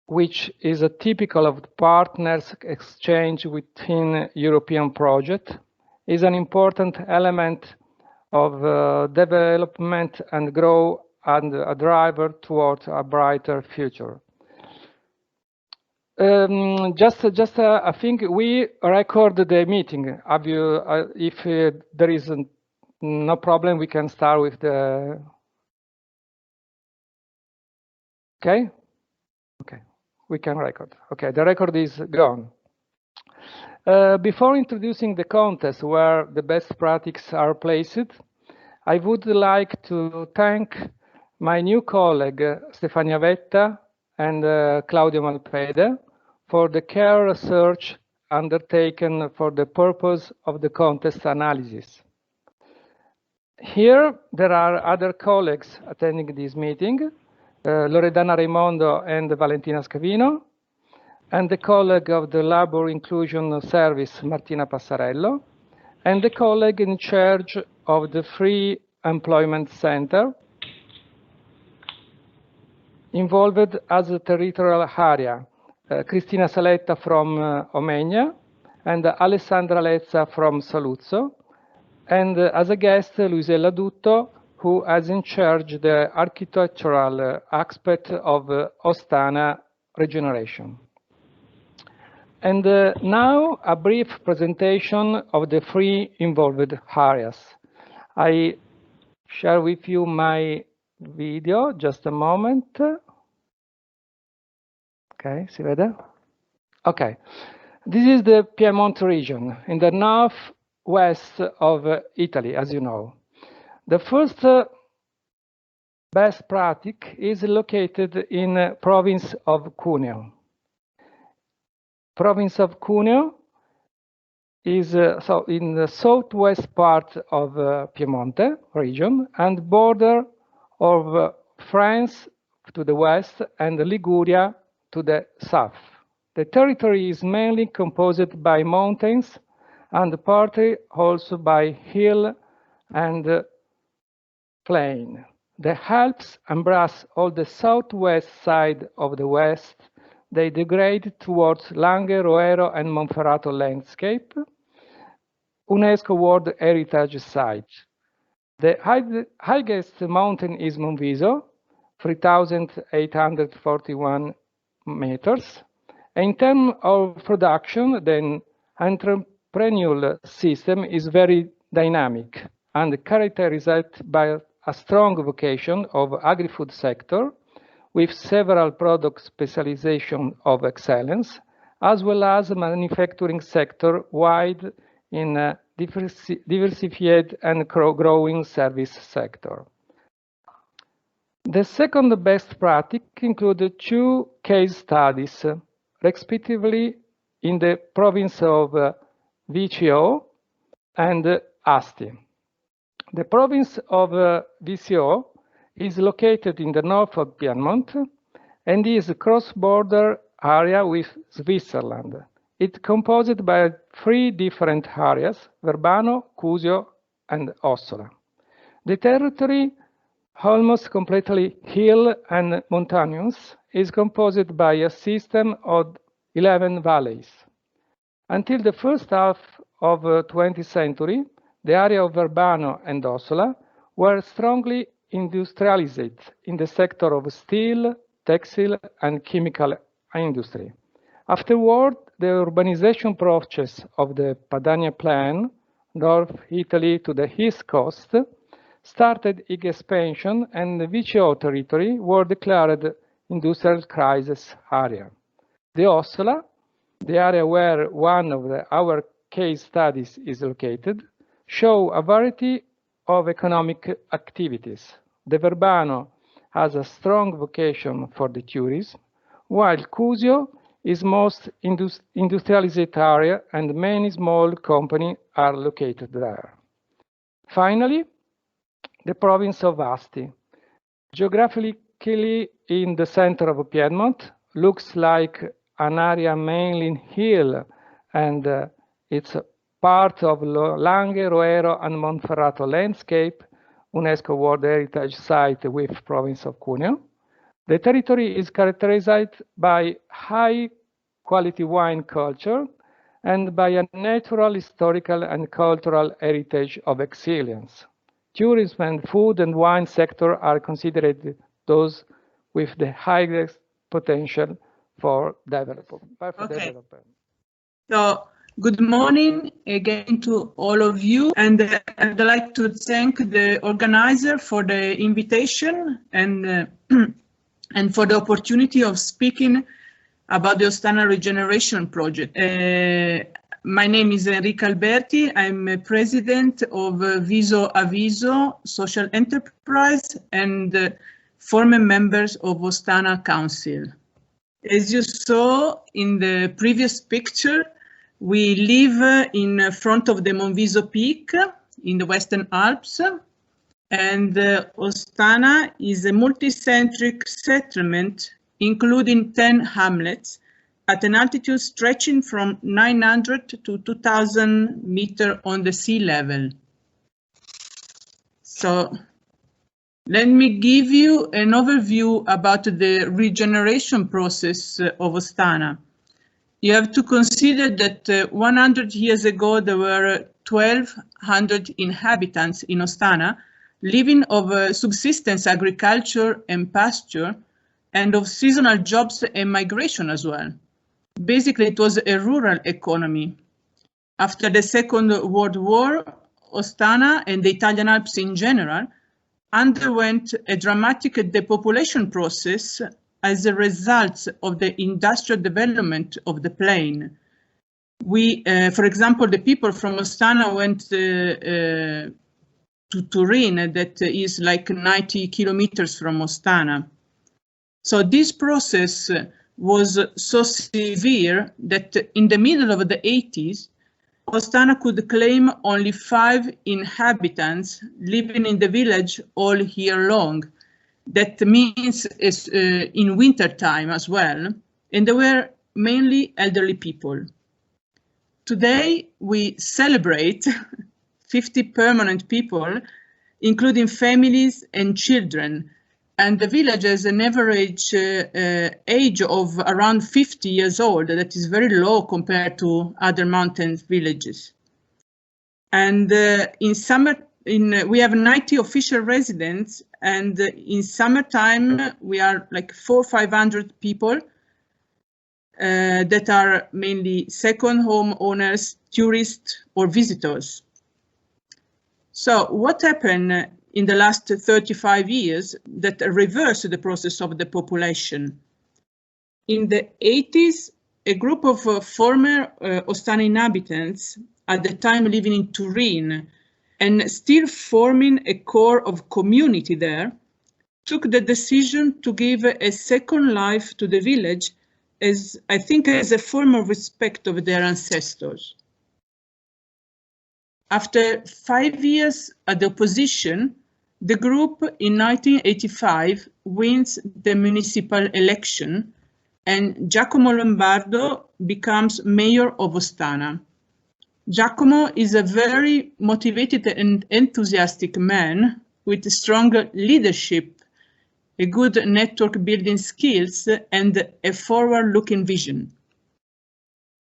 which is a typical of the partners exchange within European project, is an important element of development and growth and a driver towards a brighter future. I think we record the meeting. Have you, if there is no problem, we can start with the. Okay. Okay, we can record. Okay, the record is gone. Before introducing the contest where the best practices are placed, I would like to thank my new colleague Stefania Vetta and Claudio Malpede for the care research undertaken for the purpose of the contest analysis. Here, there are other colleagues attending this meeting, Loredana Raimondo and Valentina Scavino, and the colleague of the Labor Inclusion Service, Martina Passarello, and the colleague in charge of the Free Employment Center, involved as a territorial area, Cristina Saletta from Omegna, and Alessandra Lezza from Saluzzo, and as a guest, Luisella Dutto, who is in charge the architectural aspect of Ostana regeneration. And now a brief presentation of the three involved areas. I share with you my video, just a moment. Okay, si vede? Okay, this is the Piedmont region in the northwest of Italy, as you know. The first best practice is located in province of Cuneo. Province of Cuneo is so in the southwest part of Piemonte region and border of France to the west and Liguria to the south. The territory is mainly composed by mountains and partly also by hill and plain. The Alps embrace all the southwest side of the west. They degrade towards Langhe, Roero, and Monferrato landscape, UNESCO World Heritage Site. The highest mountain is Monviso, 3,841 meters. In terms of production, the entrepreneurial system is very dynamic and characterized by a strong vocation of agri-food sector, with several product specialization of excellence, as well as manufacturing sector wide in a diversified and growing service sector. The second best practice included two case studies, respectively in the province of VCO and Asti. The province of VCO is located in the north of Piedmont and is a cross-border area with Switzerland. It's composed by three different areas, Verbano, Cusio, and Ossola. The territory, almost completely hill and mountainous, is composed by a system of 11 valleys. Until the first half of the 20th century, the area of Verbano and Ossola were strongly industrialized in the sector of steel, textile, and chemical industry. Afterward, the urbanization process of the Padania Plan, North Italy to the east coast, started its expansion, and the VCO territory were declared industrial crisis area. The Ossola, the area where one of our case studies is located, show a variety of economic activities. The Verbano has a strong vocation for the tourism, while Cusio is most industrialized area and many small companies are located there. Finally, the province of Asti. Geographically in the center of Piedmont, looks like an area mainly hill, and it's part of Langhe, Roero, and Monferrato landscape, UNESCO World Heritage Site with province of Cuneo. The territory is characterized by high quality wine culture and by a natural, historical, and cultural heritage of excellence. Tourism and food and wine sector are considered those with the highest potential for development. Okay. So, good morning again to all of you, and I'd like to thank the organizer for the invitation and and for the opportunity of speaking about the Ostana Regeneration Project. My name is Enrica Alberti. I'm president of Viso Aviso Social Enterprise and former members of Ostana Council. As you saw in the previous picture, we live in front of the Monviso Peak in the Western Alps, and Ostana is a multi-centric settlement including 10 hamlets at an altitude stretching from 900 to 2000 meters on the sea level. So let me give you an overview about the regeneration process of Ostana. You have to consider that 100 years ago there were 1,200 inhabitants in Ostana, living of subsistence agriculture and pasture, and of seasonal jobs and migration as well. Basically, it was a rural economy. After the Second World War, Ostana and the Italian Alps in general underwent a dramatic depopulation process as a result of the industrial development of the plain. For example, the people from Ostana went to Turin, that is like 90 kilometers from Ostana. So this process was so severe that in the middle of the 80s, Ostana could claim only 5 inhabitants living in the village all year long. That means in winter time as well, and they were mainly elderly people. Today, we celebrate 50 permanent people, including families and children, and the village has an average age of around 50 years old. That is very low compared to other mountain villages. And in summer, we have 90 official residents, and in summertime we are like 400 or 500 people that are mainly second home owners, tourists, or visitors. So what happened in the last 35 years that reversed the process of the population? In the 80s, a group of former Ostana inhabitants, at the time living in Turin and still forming a core of community there, took the decision to give a second life to the village, as I think as a form of respect of their ancestors. After 5 years at the opposition, the group in 1985 wins the municipal election, and Giacomo Lombardo becomes mayor of Ostana. Giacomo is a very motivated and enthusiastic man with strong leadership, a good network building skills, and a forward-looking vision.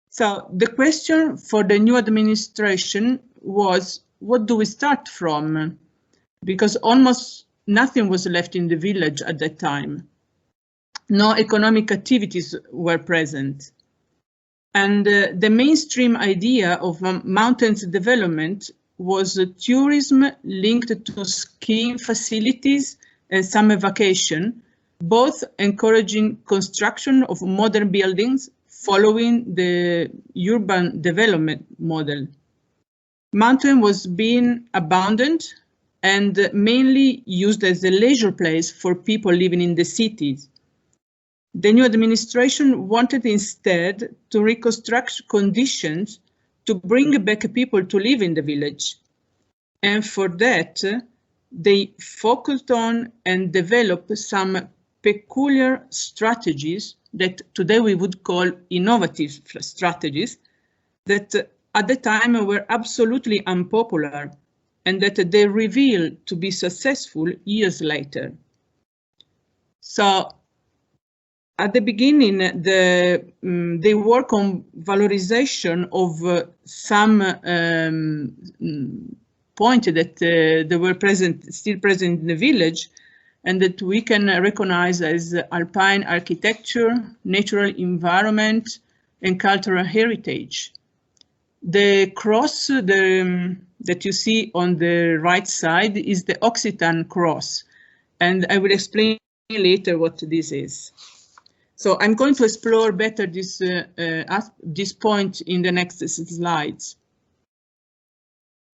So the question for the new administration was, what do we start from? Because almost nothing was left in the village at that time. No economic activities were present. And the mainstream idea of mountains development was tourism linked to skiing facilities and summer vacation, both encouraging construction of modern buildings following the urban development model. Mountain was being abandoned and mainly used as a leisure place for people living in the cities. The new administration wanted instead to reconstruct conditions to bring back people to live in the village. And for that, they focused on and developed some peculiar strategies that today we would call innovative strategies that at the time were absolutely unpopular and that they revealed to be successful years later. So at the beginning, they work on valorization of some point that they were still present in the village, and that we can recognize as Alpine architecture, natural environment, and cultural heritage. The cross that you see on the right side is the Occitan cross, and I will explain later what this is. So I'm going to explore better this point in the next slides.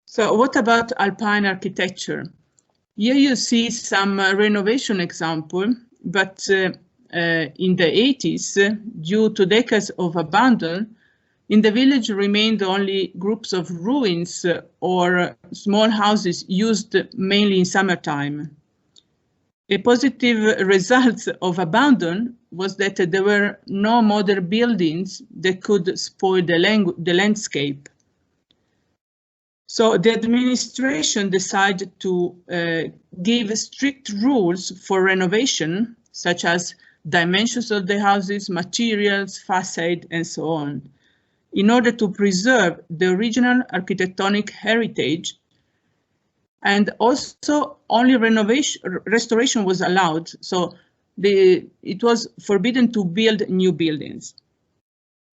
So what about Alpine architecture? Here you see some renovation example, but in the 80s, due to decades of abandon, in the village remained only groups of ruins or small houses used mainly in summertime. A positive result of abandon was that there were no modern buildings that could spoil the landscape. So the administration decided to give strict rules for renovation, such as dimensions of the houses, materials, facade, and so on, in order to preserve the original architectonic heritage. And also only restoration was allowed, so it was forbidden to build new buildings.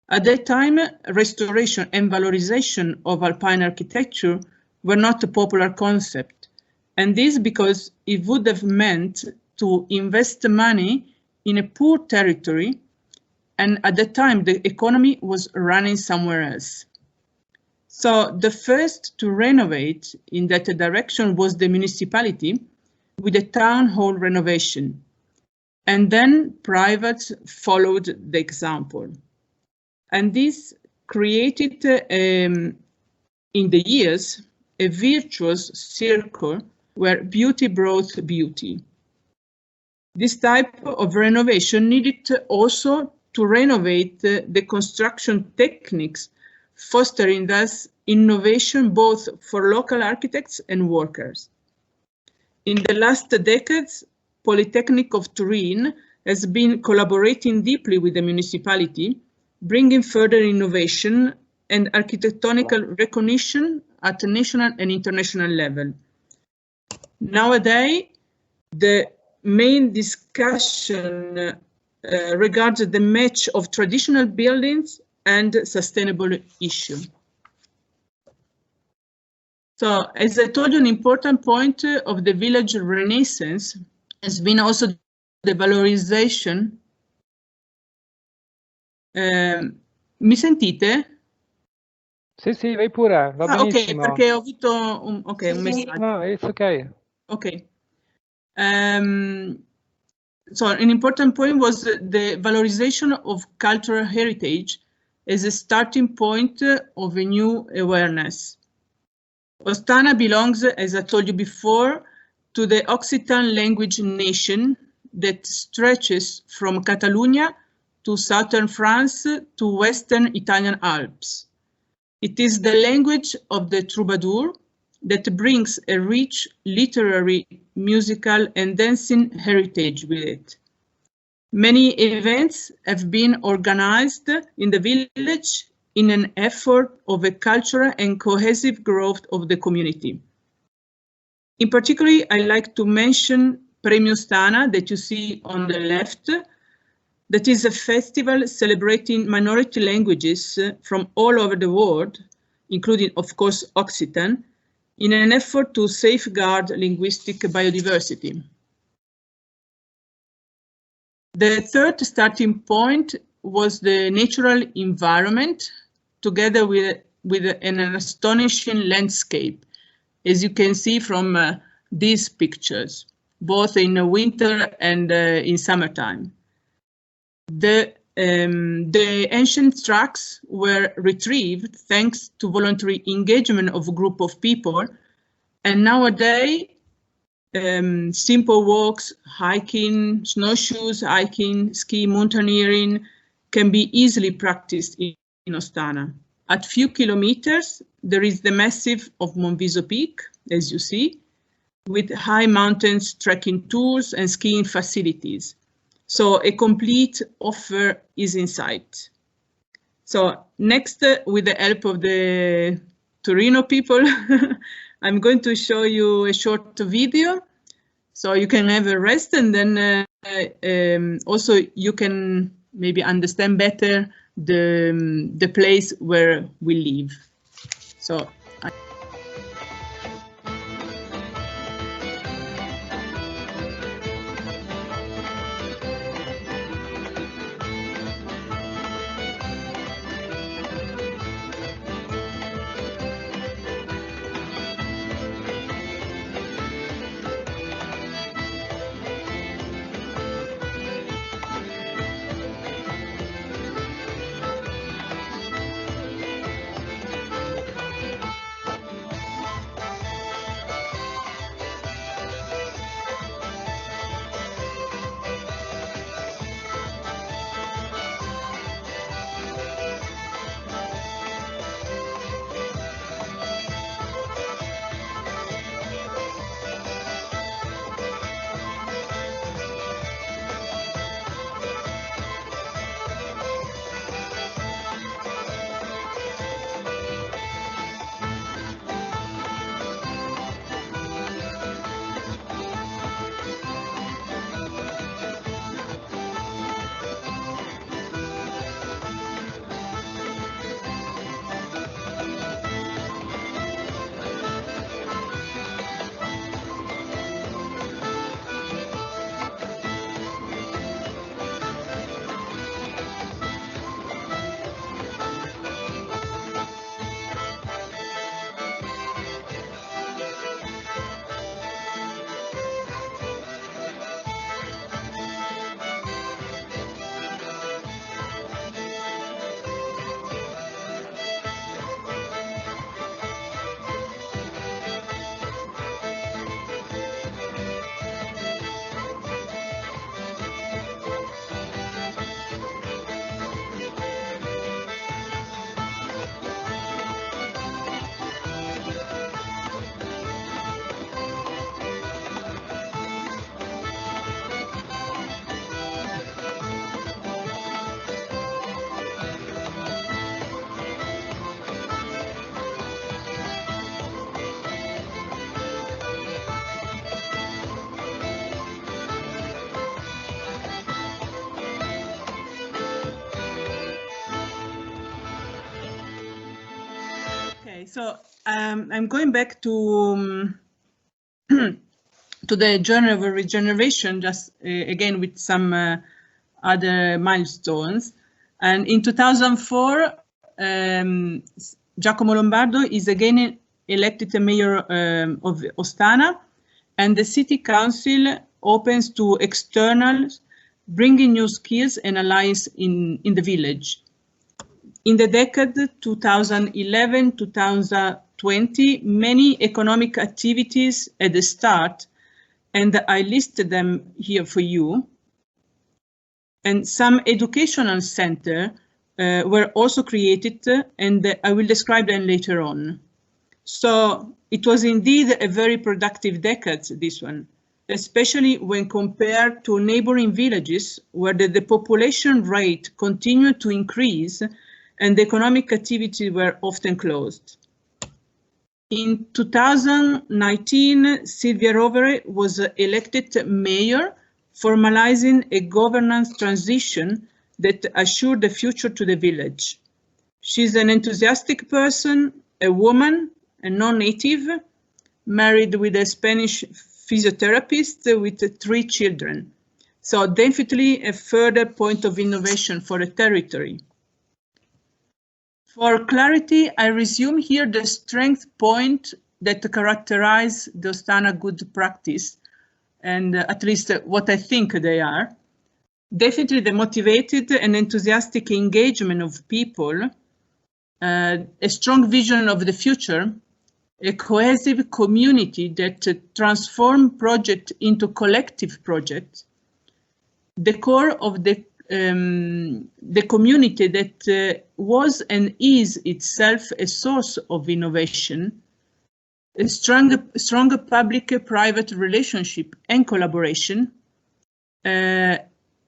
At that time, restoration and valorization of Alpine architecture were not a popular concept, and this because it would have meant to invest money in a poor territory, and at the time the economy was running somewhere else. So the first to renovate in that direction was the municipality with a town hall renovation, and then private followed the example. And this created in the years a virtuous circle where beauty brought beauty. This type of renovation needed also to renovate the construction techniques, fostering thus innovation both for local architects and workers. In the last decades, Polytechnic of Turin has been collaborating deeply with the municipality, bringing further innovation and architectonical recognition at a national and international level. Nowadays, the main discussion regards the match of traditional buildings and sustainable issue. So, as I told you, an important point of the village renaissance has been also the valorization. Mi sentite? Sì, vai pure, va benissimo. Ok, perché ho avuto un messaggio. No, it's okay. Okay. So an important point was the valorization of cultural heritage as a starting point of a new awareness. Ostana belongs, as I told you before, to the Occitan language nation that stretches from Catalonia to southern France to western Italian Alps. It is the language of the troubadour that brings a rich literary, musical, and dancing heritage with it. Many events have been organized in the village in an effort of a cultural and cohesive growth of the community. In particular, I like to mention Premio Ostana that you see on the left. That is a festival celebrating minority languages from all over the world, including, of course, Occitan, in an effort to safeguard linguistic biodiversity. The third starting point was the natural environment, together with an astonishing landscape, as you can see from these pictures, both in winter and in summertime. The ancient tracks were retrieved thanks to voluntary engagement of a group of people, and nowadays simple walks, hiking, snowshoes, hiking, ski, mountaineering can be easily practiced in Ostana. At few kilometers, there is the massif of Monviso Peak, as you see, with high mountains trekking tours and skiing facilities. So a complete offer is in sight. So next, with the help of the Torino people, I'm going to show you a short video so you can have a rest, and then also you can maybe understand better the place where we live. So. So I'm going back to to the journey of regeneration, just again with some other milestones. And in 2004, Giacomo Lombardo is again elected the mayor of Ostana, and the city council opens to externals, bringing new skills and allies in the village. In the decade 2011-2020, many economic activities at the start, and I listed them here for you. And some educational centers were also created, and I will describe them later on. So it was indeed a very productive decade, this one, especially when compared to neighboring villages where the population rate continued to increase and the economic activities were often closed. In 2019, Silvia Rovere was elected mayor, formalizing a governance transition that assured the future to the village. She's an enthusiastic person, a woman, a non-native, married with a Spanish physiotherapist with 3 children. So definitely a further point of innovation for the territory. For clarity, I resume here the strength point that characterize the Ostana good practice, and at least what I think they are. Definitely the motivated and enthusiastic engagement of people, a strong vision of the future, a cohesive community that transform project into collective projects, the core of the community that was and is itself a source of innovation, a stronger public-private relationship and collaboration, a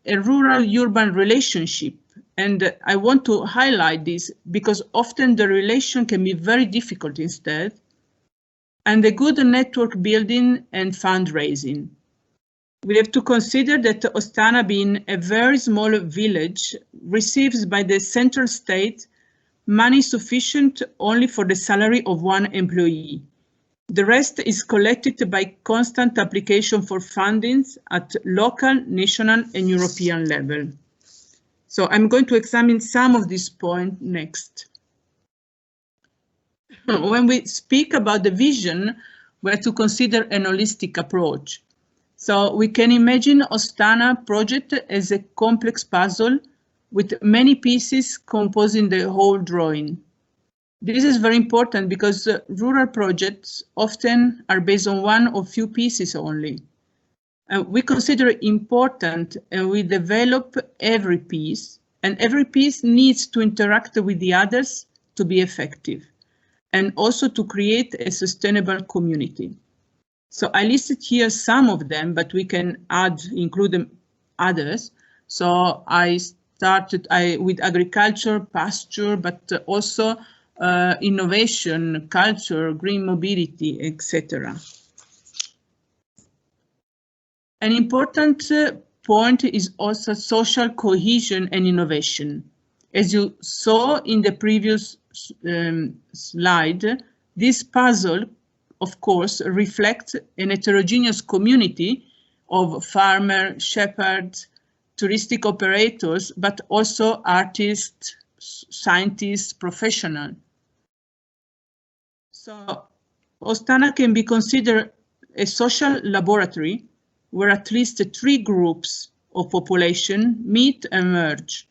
a rural-urban relationship. And I want to highlight this because often the relation can be very difficult instead. And a good network building and fundraising. We have to consider that Ostana, being a very small village, receives by the central state money sufficient only for the salary of one employee. The rest is collected by constant application for fundings at local, national, and European level. So I'm going to examine some of these points next. When we speak about the vision, we have to consider an holistic approach. So we can imagine Ostana project as a complex puzzle with many pieces composing the whole drawing. This is very important because rural projects often are based on one or few pieces only. We consider it important and we develop every piece, and every piece needs to interact with the others to be effective, and also to create a sustainable community. So I listed here some of them, but we can include them others. So I started with agriculture, pasture, but also innovation, culture, green mobility, etc. An important point is also social cohesion and innovation. As you saw in the previous slide, this puzzle, of course, reflects an heterogeneous community of farmers, shepherds, touristic operators, but also artists, scientists, professionals. So Ostana can be considered a social laboratory where at least 3 groups of population meet and merge.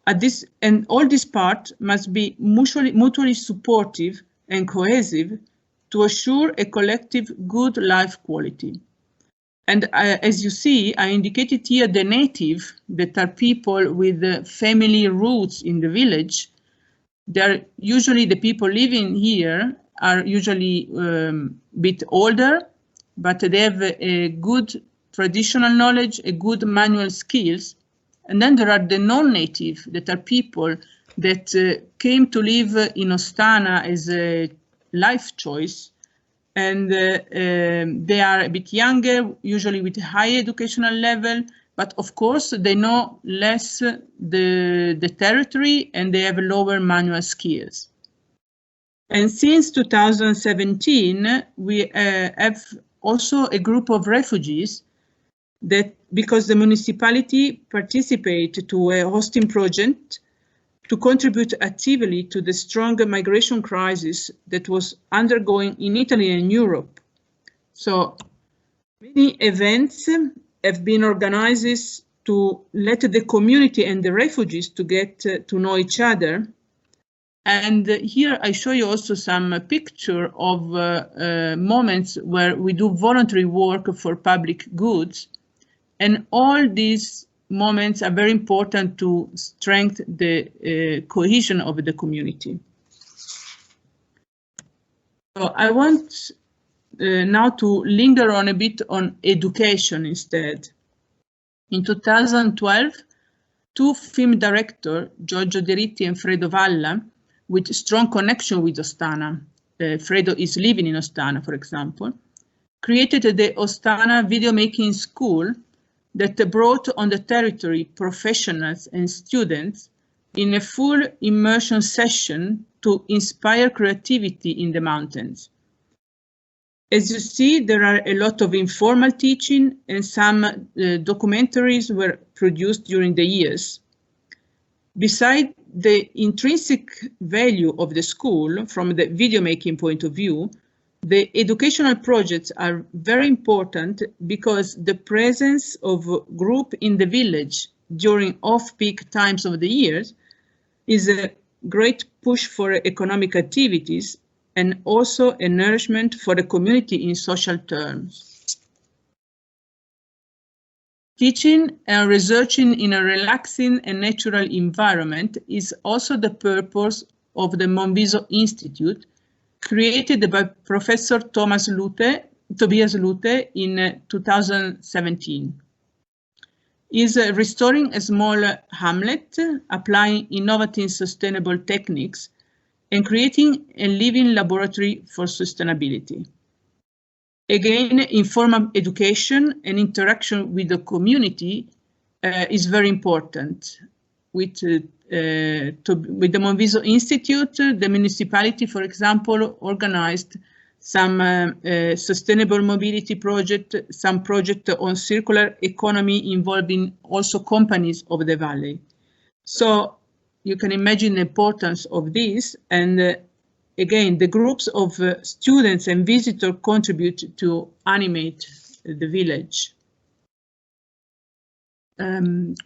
And all this part must be mutually supportive and cohesive to assure a collective good life quality. And as you see, I indicated here the native, that are people with family roots in the village. They're usually the people living here are usually a bit older, but they have a good traditional knowledge, a good manual skills. And then there are the non-native, that are people that came to live in Ostana as a life choice. And they are a bit younger, usually with a high educational level, but of course they know less the territory and they have lower manual skills. And since 2017, we have also a group of refugees that, because the municipality participated to a hosting project to contribute actively to the strong migration crisis that was undergoing in Italy and Europe. So many events have been organized to let the community and the refugees to get to know each other. And here I show you also some picture of moments where we do voluntary work for public goods. And all these moments are very important to strengthen the cohesion of the community. So I want now to linger on a bit on education instead. In 2012, 2 film directors, Giorgio Deritti and Fredo Valla, with strong connection with Ostana, Fredo is living in Ostana, for example, created the Ostana Video Making School that brought on the territory professionals and students in a full immersion session to inspire creativity in the mountains. As you see, there are a lot of informal teaching and some documentaries were produced during the years. Besides the intrinsic value of the school from the video making point of view, the educational projects are very important because the presence of a group in the village during off-peak times of the years is a great push for economic activities and also a nourishment for the community in social terms. Teaching and researching in a relaxing and natural environment is also the purpose of the Monviso Institute, created by Professor Tobias Lute in 2017. is restoring a small hamlet, applying innovative sustainable techniques, and creating a living laboratory for sustainability. Again, informal education and interaction with the community is very important. With the Monviso Institute, the municipality, for example, organized some sustainable mobility project, some project on circular economy involving also companies of the valley. So you can imagine the importance of this, and again, the groups of students and visitors contribute to animate the village.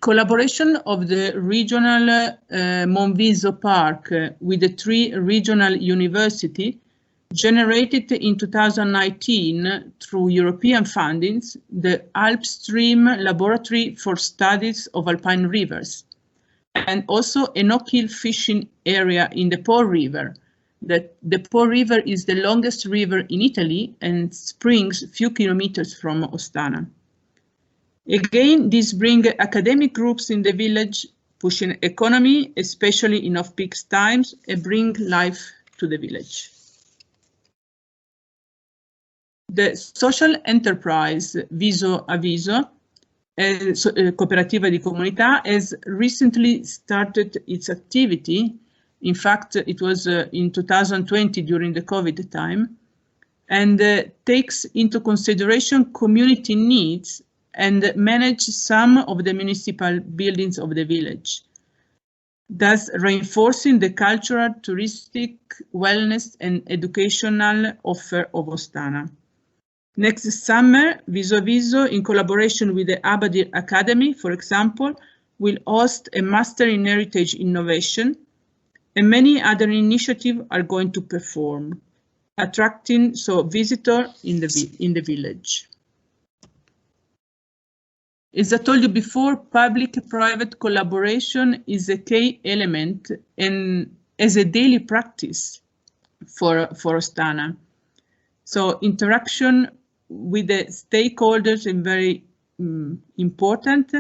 Collaboration of the regional Monviso Park with the 3 regional universities generated in 2019 through European fundings the Alpstream Laboratory for Studies of Alpine Rivers, and also a no-kill fishing area in the Po River. The Po River is the longest river in Italy and springs a few kilometers from Ostana. Again, this brings academic groups in the village, pushing economy, especially in off-peak times, and bring life to the village. The social enterprise Viso a Viso, cooperativa di comunità, has recently started its activity. In fact, it was in 2020 during the COVID time, and takes into consideration community needs and manage some of the municipal buildings of the village, thus reinforcing the cultural, touristic, wellness and educational offer of Ostana. Next summer, Viso a Viso, in collaboration with the Abadir Academy, for example, will host a Master in Heritage Innovation, and many other initiatives are going to perform, attracting visitors in the village. As I told you before, public-private collaboration is a key element and as a daily practice for Ostana. So interaction with the stakeholders is very important,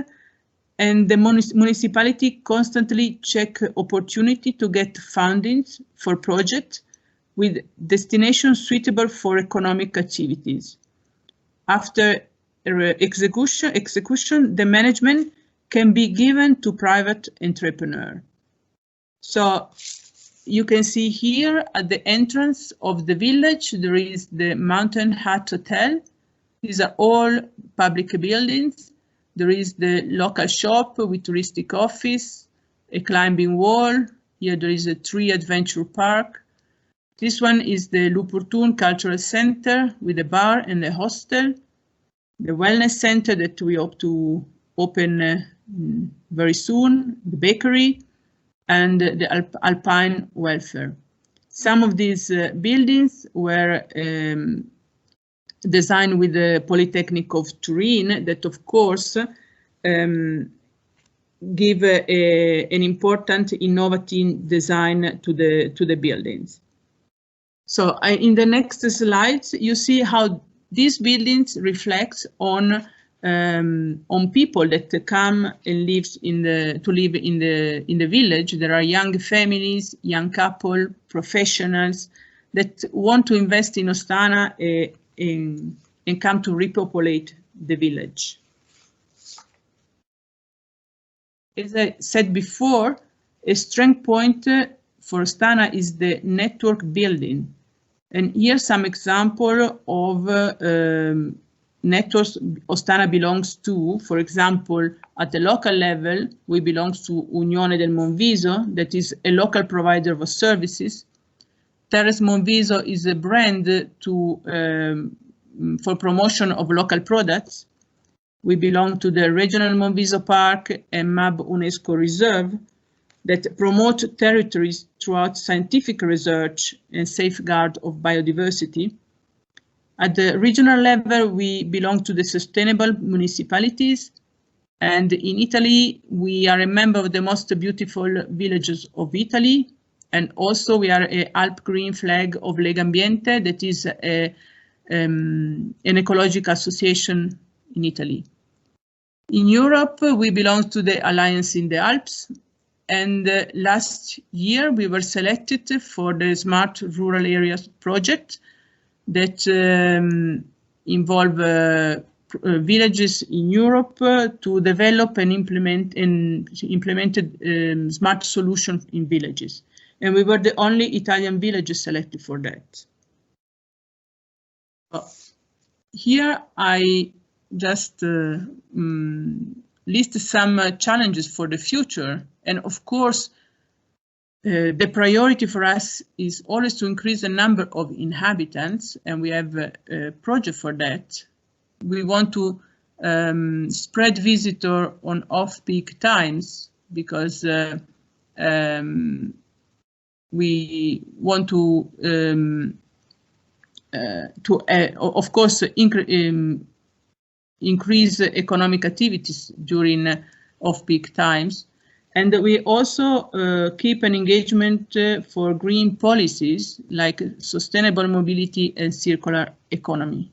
and the municipality constantly check opportunity to get fundings for projects with destinations suitable for economic activities. After execution, the management can be given to private entrepreneur. So you can see here at the entrance of the village, there is the Mountain Hut Hotel. These are all public buildings. There is the local shop with touristic office, a climbing wall. Here there is a tree adventure park. This one is the Lupurtun Cultural Center with a bar and a hostel. The wellness center that we hope to open very soon, the bakery, and the Alpine welfare. Some of these buildings were designed with the Polytechnic of Turin, that of course give an important innovative design to the buildings. So in the next slides, you see how these buildings reflect on people that come and live in the village. There are young families, young couple, professionals that want to invest in Ostana and come to repopulate the village. As I said before, a strength point for Ostana is the network building. And here's some example of networks Ostana belongs to. For example, at the local level, we belong to Unione del Monviso, that is a local provider of services. Terres Monviso is a brand for promotion of local products. We belong to the Regional Monviso Park and MAB UNESCO Reserve that promote territories throughout scientific research and safeguard of biodiversity. At the regional level, we belong to the sustainable municipalities, and in Italy, we are a member of the most beautiful villages of Italy, and also we are an Alp Green Flag of Legambiente, that is an ecological association in Italy. In Europe, we belong to the Alliance in the Alps, and last year we were selected for the Smart Rural Areas project that involve villages in Europe to develop and implement smart solutions in villages. And we were the only Italian villages selected for that. Here I just list some challenges for the future. And of course, the priority for us is always to increase the number of inhabitants, and we have a project for that. We want to spread visitor on off-peak times because we want to of course, increase economic activities during off-peak times. And we also keep an engagement for green policies like sustainable mobility and circular economy.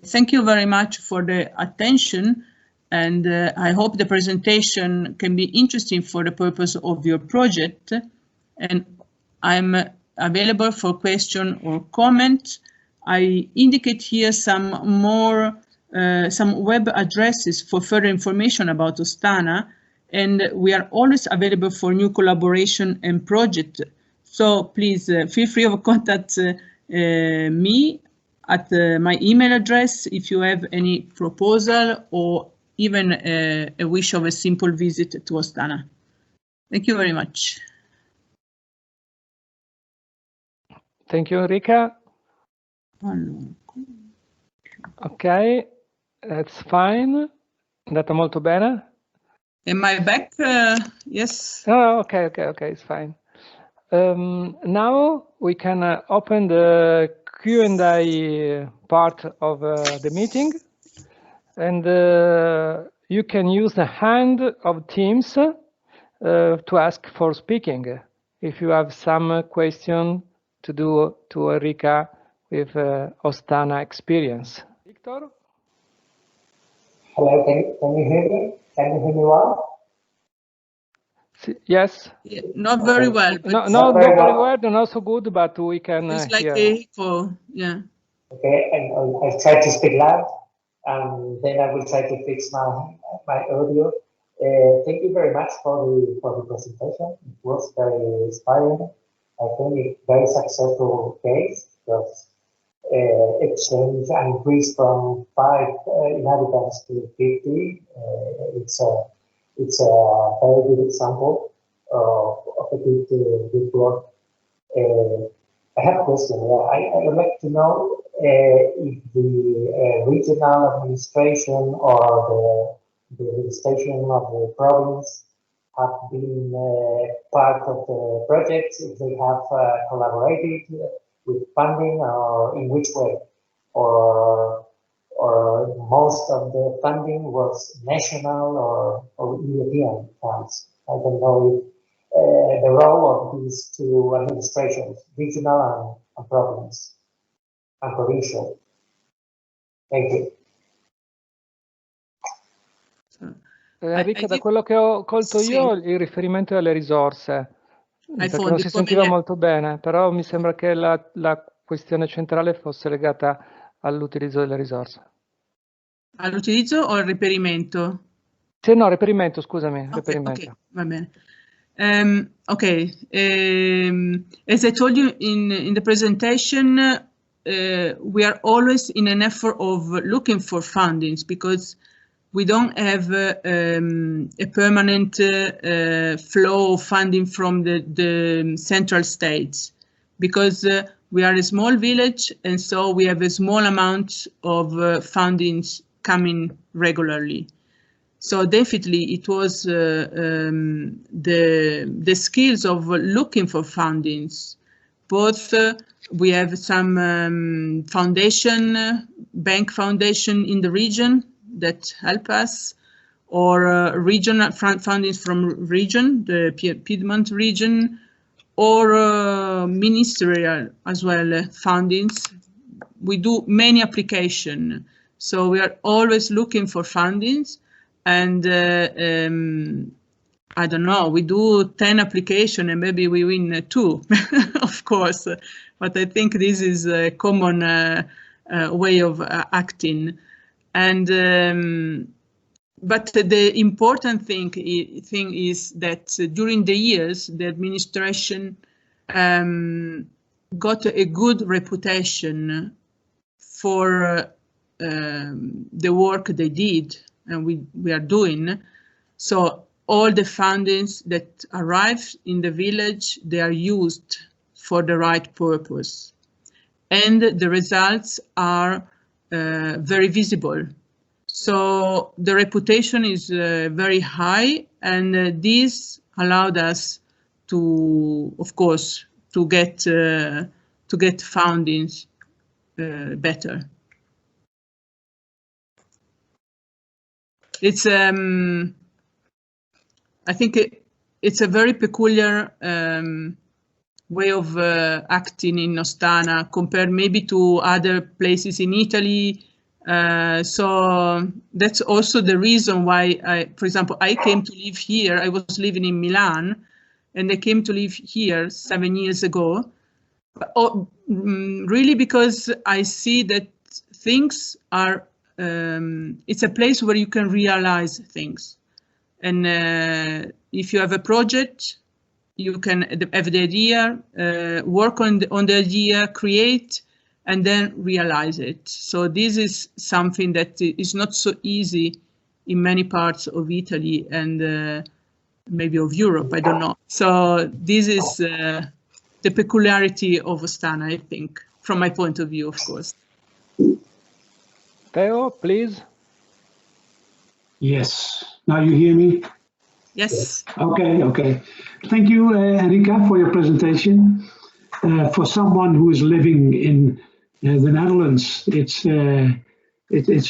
Thank you very much for the attention, and I hope the presentation can be interesting for the purpose of your project. And I'm available for question or comment. I indicate here some web addresses for further information about Ostana, and we are always available for new collaboration and project. So please feel free to contact me at my email address if you have any proposal or even a wish of a simple visit to Ostana. Thank you very much. Thank you, Enrica. Ok, that's fine. È andata molto bene. Am I back? Yes. Oh, okay, it's fine. Now we can open the Q&A part of the meeting, and you can use the hand of Teams to ask for speaking if you have some question to do to Enrica with Ostana experience. Victor? Hello, can you hear me? Can you hear me well? Yes. Yeah, not very well. But not very well, not so good, but we can it's like hear. a echo, yeah. Okay, and I'll try to speak loud, and then I will try to fix my audio. Thank you very much for the presentation. It was very inspiring. I think it's a very successful case because it changed and increased from 5 inhabitants to 50. It's a very good example of a good work. I have a question. I would like to know if the regional administration or the administration of the province have been part of the projects, if they have collaborated with funding, or in which way, or most of the funding was national or European funds. I don't know if the role of these two administrations, regional and province and provincial. Thank you. Enrica, da quello che ho colto io, il riferimento è alle risorse, perché non si sentiva molto bene, però mi sembra che la questione centrale fosse legata all'utilizzo delle risorse. All'utilizzo o al reperimento? Sì, no, reperimento, scusami, reperimento. Okay, va bene. As I told you in the presentation, we are always in an effort of looking for fundings because we don't have a permanent flow of funding from the central states because we are a small village, and so we have a small amount of fundings coming regularly. So definitely it was the skills of looking for fundings. Both we have some bank foundation in the region that help us, or regional fundings from region, the Piedmont region, or ministerial as well fundings. We do many applications. So we are always looking for fundings, and I don't know, we do 10 applications and maybe we win 2, of course, but I think this is a common way of acting. And but the important thing is that during the years, the administration got a good reputation for the work they did and we are doing. So all the fundings that arrive in the village, they are used for the right purpose. And the results are very visible. So the reputation is very high, and this allowed us to, of course, to get fundings better. It's I think it's a very peculiar way of acting in Ostana compared maybe to other places in Italy. So that's also the reason why, for example, I came to live here. I was living in Milan, and I came to live here 7 years ago. Really because I see that things are, it's a place where you can realize things. And if you have a project, you can have the idea, work on the idea, create, and then realize it. So this is something that is not so easy in many parts of Italy and maybe of Europe, I don't know. So this is the peculiarity of Ostana, I think, from my point of view, of course. Theo, please. Yes. Now you hear me? Yes. Okay. Thank you, Enrica, for your presentation. For someone who is living in the Netherlands, it's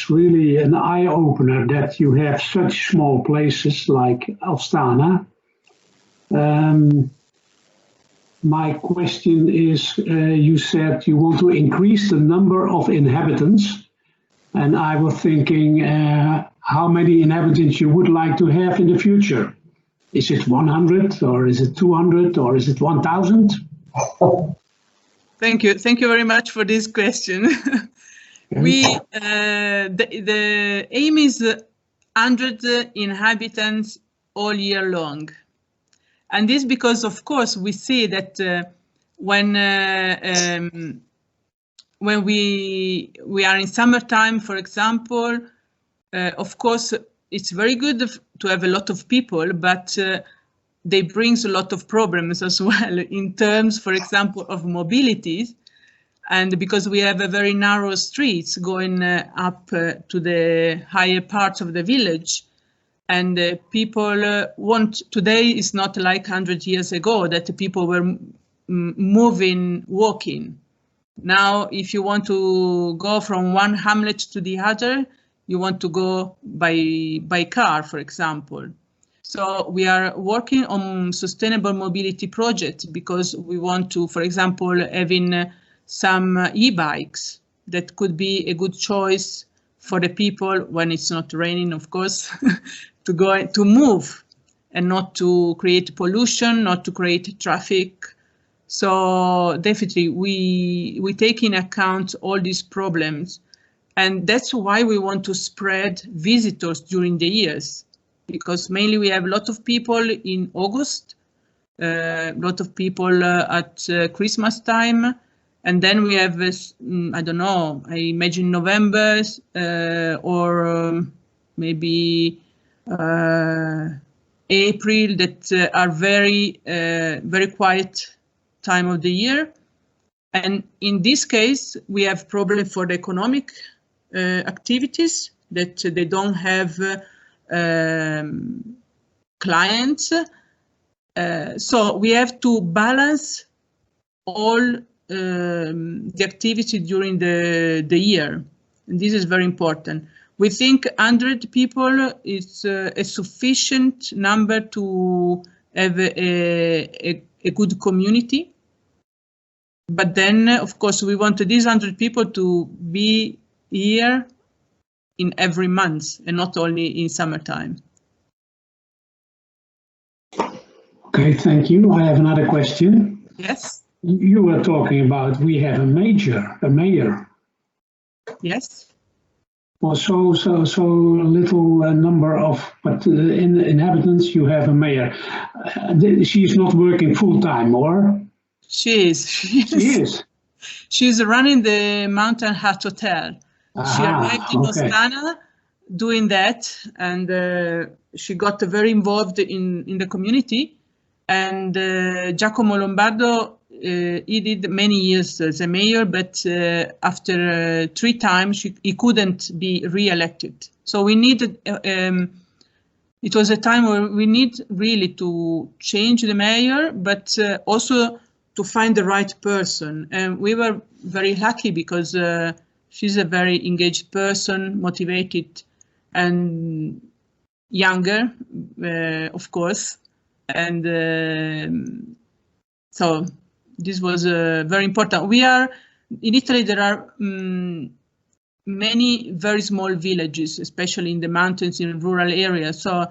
really an eye-opener that you have such small places like Ostana. My question is, you said you want to increase the number of inhabitants, and I was thinking how many inhabitants you would like to have in the future. Is it 100 or is it 200 or is it 1,000? Thank you very much for this question. The aim is 100 inhabitants all year long. And this because, of course, we see that when we are in summertime, for example, of course, it's very good to have a lot of people, but they bring a lot of problems as well in terms, for example, of mobility. And because we have a very narrow streets going up to the higher parts of the village, and people today is not like 100 years ago that the people were moving, walking. Now, if you want to go from one hamlet to the other, you want to go by car, for example. So we are working on sustainable mobility projects because we want to, for example, having some e-bikes that could be a good choice for the people when it's not raining, of course, to move and not to create pollution, not to create traffic. So definitely we take in account all these problems. And that's why we want to spread visitors during the years, because mainly we have a lot of people in August, a lot of people at Christmas time, and then we have, I don't know, I imagine November or maybe April that are very quiet time of the year. And in this case, we have problem for the economic activities that they don't have clients. So we have to balance all the activity during the year. And this is very important. We think 100 people is a sufficient number to have a good community. But then, of course, we want these 100 people to be here in every month and not only in summertime. Okay, thank you. I have another question. Yes. You were talking about we have a mayor. Yes. Well, so little number of inhabitants. You have a mayor. She is not working full time, or? She is. She is. She's running the Mountain Hut Hotel. She arrived in Ostana doing that, and she got very involved in the community. And Giacomo Lombardo, he did many years as a mayor, but after 3 times he couldn't be re-elected. So we needed, it was a time where we need really to change the mayor, but also to find the right person. And we were very lucky because she's a very engaged person, motivated and younger, of course. And so this was very important. We are, in Italy, there are many very small villages, especially in the mountains, in rural areas. So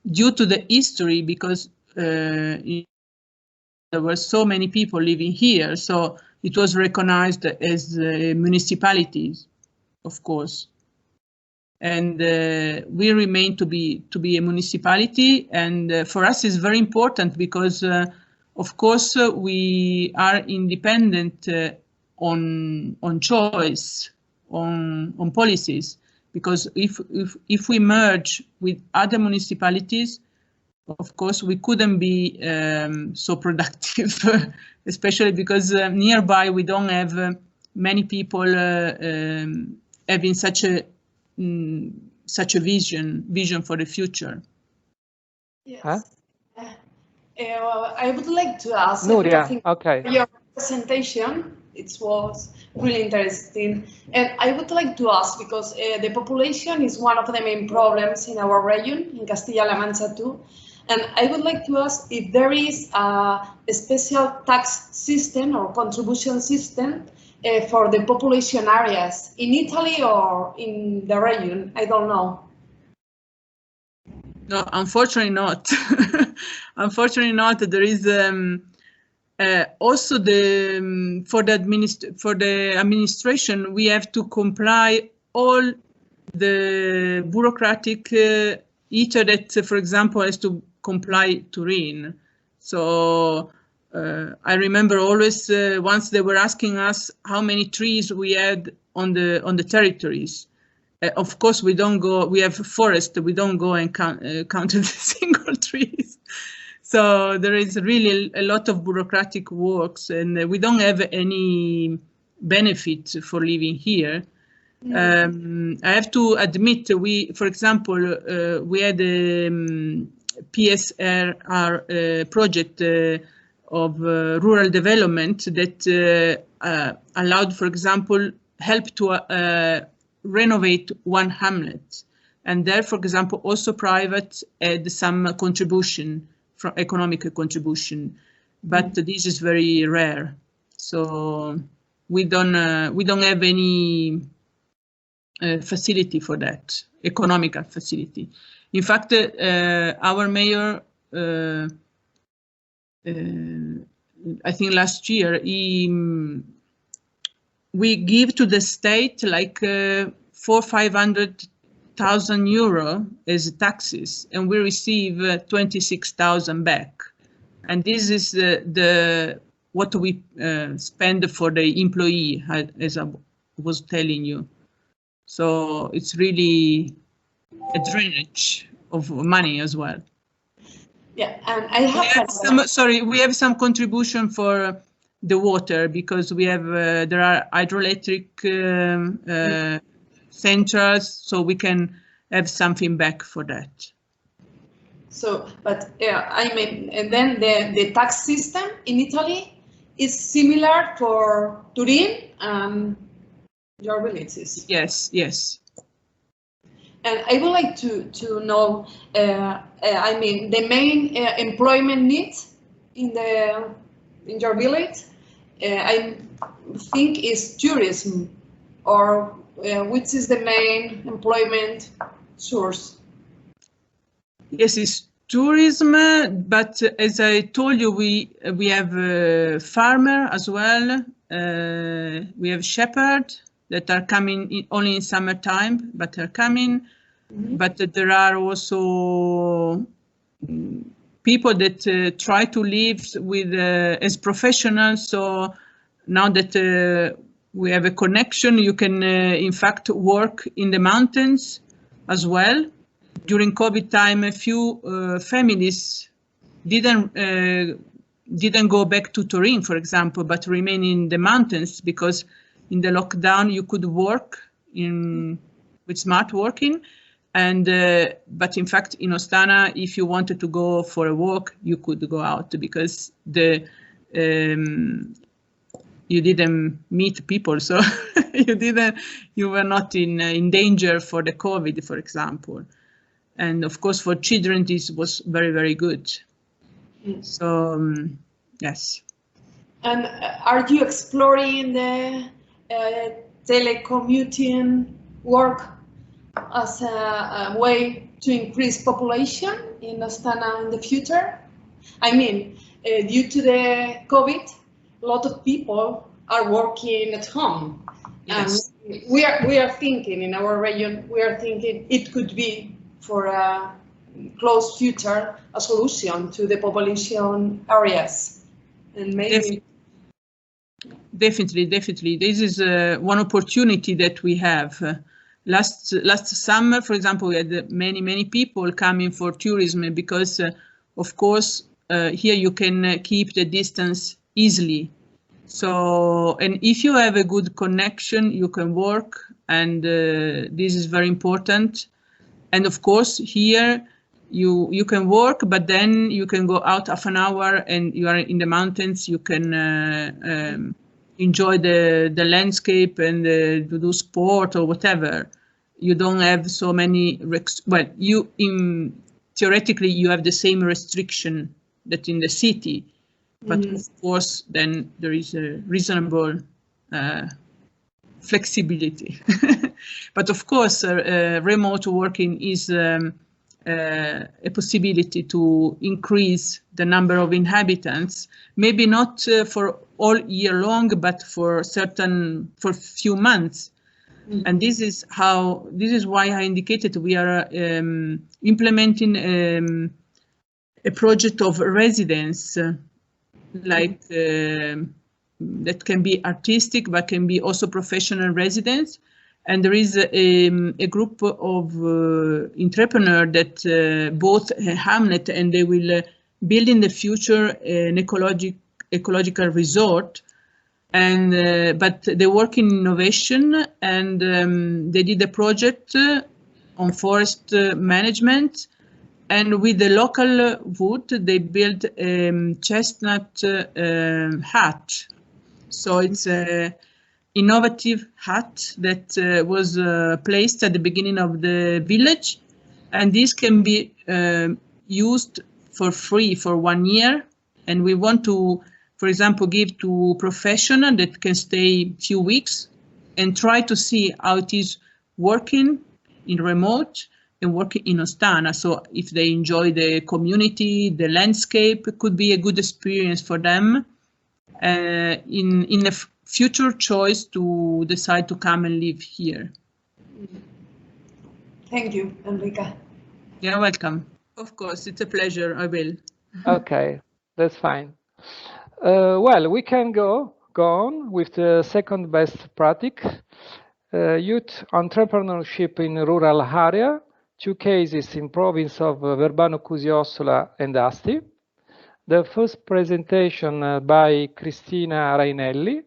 due to the history, because there were so many people living here, so it was recognized as municipalities, of course. And we remain to be a municipality, and for us it's very important because, of course, we are independent on choice, on policies. Because if we merge with other municipalities, of course we couldn't be so productive, especially because nearby we don't have many people having such a vision for the future. Yes. Huh? I would like to ask, Nuria, okay. Your presentation, it was really interesting, and I would like to ask, because the population is one of the main problems in our region, in Castilla-La Mancha too, and I would like to ask if there is a special tax system or contribution system for the population areas in Italy or in the region. I don't know. No, unfortunately not. Unfortunately not. There is also for the administration we have to comply all the bureaucratic either that, for example, has to comply Turin. So I remember always once they were asking us how many trees we had on the territories. Of course, we don't go. We have forest. We don't go and count the single trees. So there is really a lot of bureaucratic works, and we don't have any benefit for living here. I have to admit, for example, we had a PSRR project of rural development that allowed, for example, help to renovate one hamlet, and there, for example, also private had some contribution, from economic contribution, but this is very rare. So we don't have any facility for that, economical facility. In fact, our mayor, I think last year, we give to the state like 500,000 euro as taxes, and we receive 26,000 back. And this is what we spend for the employee, as I was telling you. So it's really a drainage of money as well. Yeah, and I have we have some contribution for the water, because we have there are hydroelectric centrals, so we can have something back for that. So, but I mean, and then the tax system in Italy is similar for Turin and your villages. Yes, yes. And I would like to know, I mean, the main employment needs in your village, I think is tourism, or which is the main employment source? Yes, it's tourism, but as I told you, we have farmer as well. We have shepherd that are coming only in summertime, but are coming. Mm-hmm. But there are also people that try to live with as professionals. So now that we have a connection, you can in fact work in the mountains as well. During COVID time, a few families didn't go back to Turin, for example, but remain in the mountains because in the lockdown you could work with smart working. And but in fact, in Ostana, if you wanted to go for a walk, you could go out because you didn't meet people, so you were not in danger for the COVID, for example. And of course, for children, this was very, very good. So yes. And are you exploring the telecommuting work as a way to increase population in Ostana in the future? I mean, due to the COVID, a lot of people are working at home. Yes. And we are thinking in our region, we are thinking it could be for a close future a solution to the population areas. And maybe definitely. This is one opportunity that we have. Last summer, for example, we had many people coming for tourism because, of course, here you can keep the distance easily. So, and if you have a good connection, you can work, and this is very important. And of course, here you can work, but then you can go out half an hour, and you are in the mountains. You can enjoy the landscape and to do sport or whatever. You don't have so many, well, theoretically you have the same restriction that in the city, but of course then there is a reasonable flexibility. But of course remote working is a possibility to increase the number of inhabitants, maybe not for all year long, but for few months. And this is why I indicated we are implementing a project of residence, like that can be artistic, but can be also professional residence. And there is a group of entrepreneurs that bought a hamlet, and they will build in the future an ecological resort. And but they work in innovation, and they did a project on forest management, and with the local wood they built a chestnut hut. So it's a innovative hut that was placed at the beginning of the village, and this can be used for free for 1 year. And we want to, for example, give to professionals that can stay few weeks and try to see how it is working in remote and working in Ostana. So if they enjoy the community, the landscape, it could be a good experience for them in a future choice to decide to come and live here. Thank you, Enrica. You're welcome. Of course, it's a pleasure. I will. Okay, that's fine. Well, we can go on with the second best practice, youth entrepreneurship in rural area, 2 cases in province of Verbano Cusio-Ossola and Asti. The first presentation by Cristina Rainelli,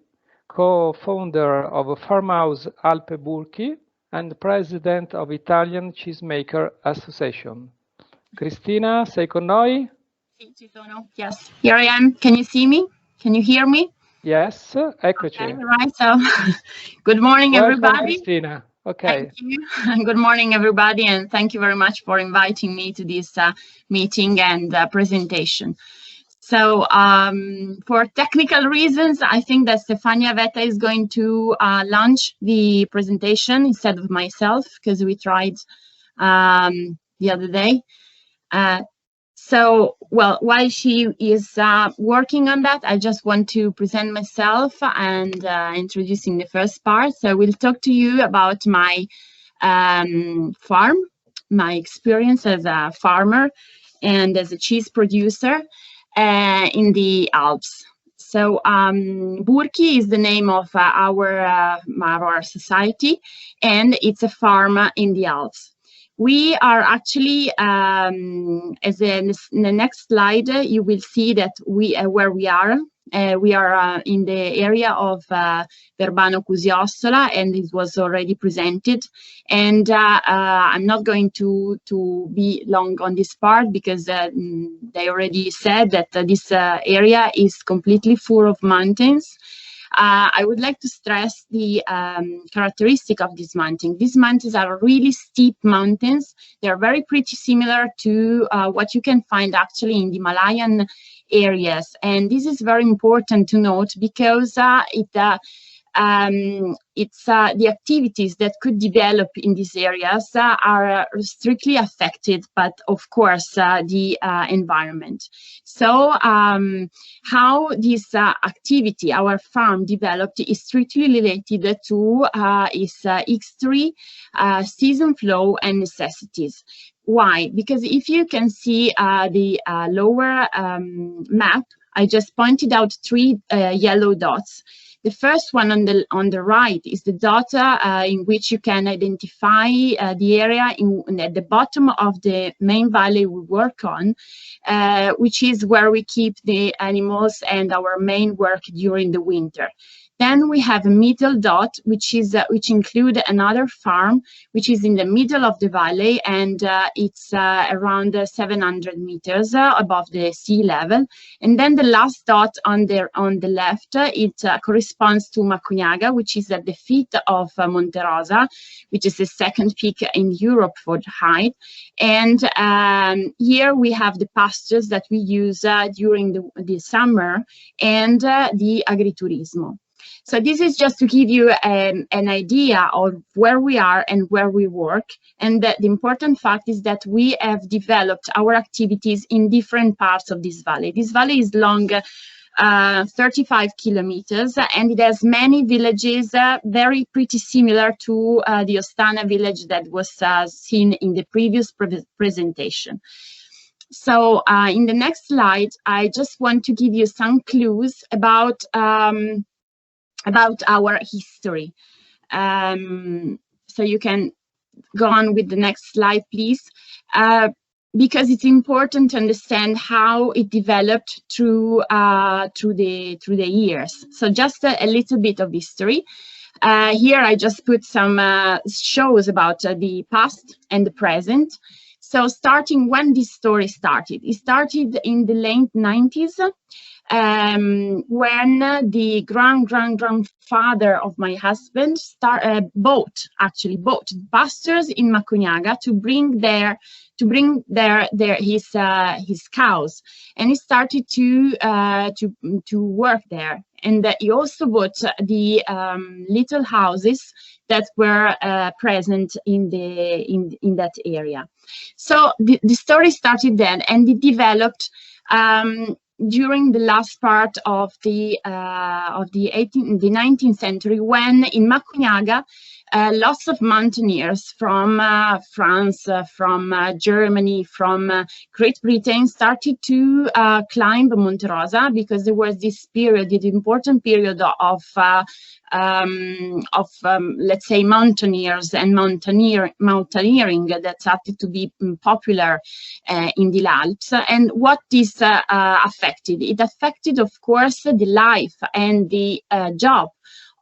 co-founder of farmhouse Alpe Burchi and president of Italian Cheesemaker Association. Cristina, sei con noi? Yes, here I am. Can you see me? Can you hear me? Yes, eccoci. Okay, right. So, good morning, Welcome, everybody. Cristina. Okay. Thank you. Good morning, everybody, and thank you very much for inviting me to this meeting and presentation. So for technical reasons, I think that Stefania Vetta is going to launch the presentation instead of myself, because we tried the other day. So, well, while she is working on that, I just want to present myself and introducing the first part. So I will talk to you about my farm, my experience as a farmer and as a cheese producer in the Alps. So Burki is the name of our society, and it's a farm in the Alps. We are actually, as in the next slide, you will see that where we are. We are in the area of Verbano Cusiossola, and it was already presented. And I'm not going to be long on this part, because they already said that this area is completely full of mountains. I would like to stress the characteristic of these mountains. These mountains are really steep mountains. They are very pretty similar to what you can find actually in the Himalayan areas. And this is very important to note, because the activities that could develop in these areas are strictly affected, but of course the environment. So how this activity, our farm, developed is strictly related to its history, season flow, and necessities. Why? Because if you can see the lower map, I just pointed out 3 yellow dots. The first one on the right is the dot in which you can identify the area at the bottom of the main valley we work on, which is where we keep the animals and our main work during the winter. Then we have a middle dot, which include another farm, which is in the middle of the valley, and it's around 700 meters above the sea level. And then the last dot on the left, it corresponds to Macugnaga, which is at the feet of Monte Rosa, which is the second peak in Europe for height. And here we have the pastures that we use during the summer, and the agriturismo. So this is just to give you an idea of where we are and where we work. And the important fact is that we have developed our activities in different parts of this valley. This valley is long 35 kilometers, and it has many villages, very pretty similar to the Ostana village that was seen in the previous presentation. So in the next slide, I just want to give you some clues about our history. So you can go on with the next slide, please, because it's important to understand how it developed through the years. So just a little bit of history. Here I just put some shows about the past and the present. So starting when this story started, it started in the late 90s. When the grandfather of my husband bought pastures in Macugnaga to bring his cows, and he started to work there. And he also bought the little houses that were present in that area. So the story started then, and it developed during the last part of the 19th century, when in Macugnaga lots of mountaineers from France, from Germany, from Great Britain started to climb Monte Rosa, because there was this period, the important period of let's say mountaineers and mountaineering that started to be popular in the Alps. And what this affected? It affected, of course, the life and the job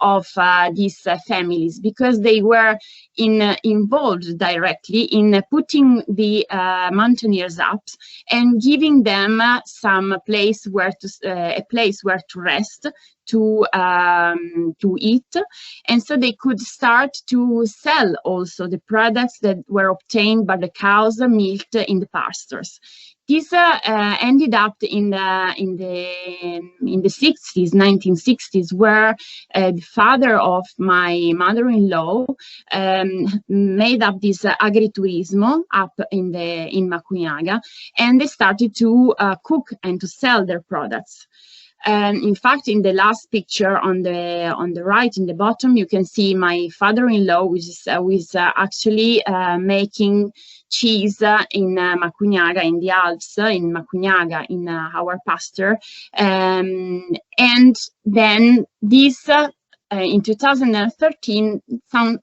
of these families, because they were involved directly in putting the mountaineers up and giving them some place where to rest, to eat, and so they could start to sell also the products that were obtained by the cows milked in the pastures. This ended up in the 60s, 1960s, where the father of my mother-in-law made up this agriturismo up in Macugnaga, and they started to cook and to sell their products. In fact, in the last picture on the right, in the bottom, you can see my father-in-law, which is actually making cheese in Macugnaga, in the Alps, in Macugnaga, in our pasture. And then this, in 2013,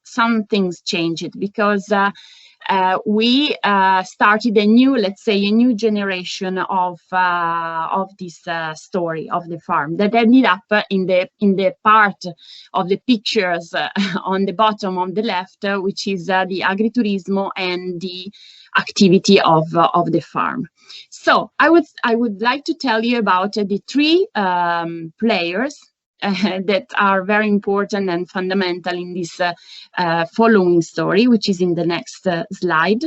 some things changed, because we started a new, let's say, a new generation of this story of the farm that ended up in the part of the pictures on the bottom on the left, which is the agriturismo and the activity of the farm. So I would like to tell you about the three players that are very important and fundamental in this following story, which is in the next slide.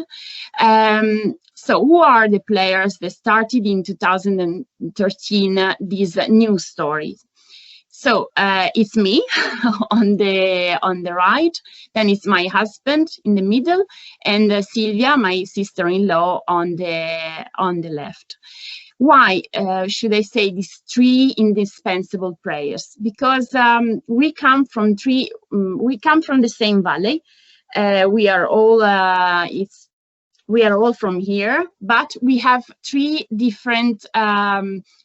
So who are the players that started in 2013 this new story? So it's me on the right, then it's my husband in the middle, and Silvia, my sister-in-law, on the left. Why should I say these three indispensable players? Because we come from the same valley. We are all from here, but we have three different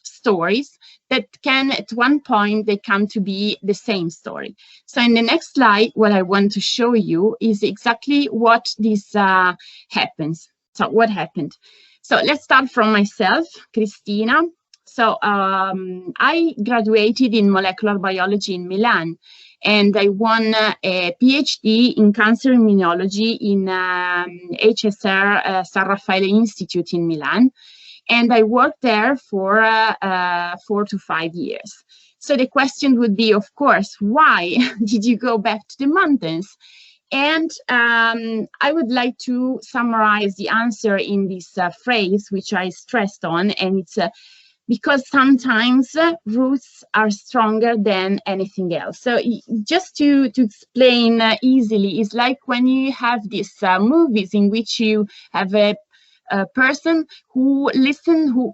stories that can, at one point, they come to be the same story. So in the next slide, what I want to show you is exactly what this happens. So what happened? So let's start from myself, Cristina. So I graduated in molecular biology in Milan, and I won a PhD in cancer immunology in HSR San Raffaele Institute in Milan. And I worked there for 4 to 5 years. So the question would be, of course, why did you go back to the mountains? And I would like to summarize the answer in this phrase, which I stressed on, and it's because sometimes roots are stronger than anything else. So just to explain easily, it's like when you have these movies in which you have a person who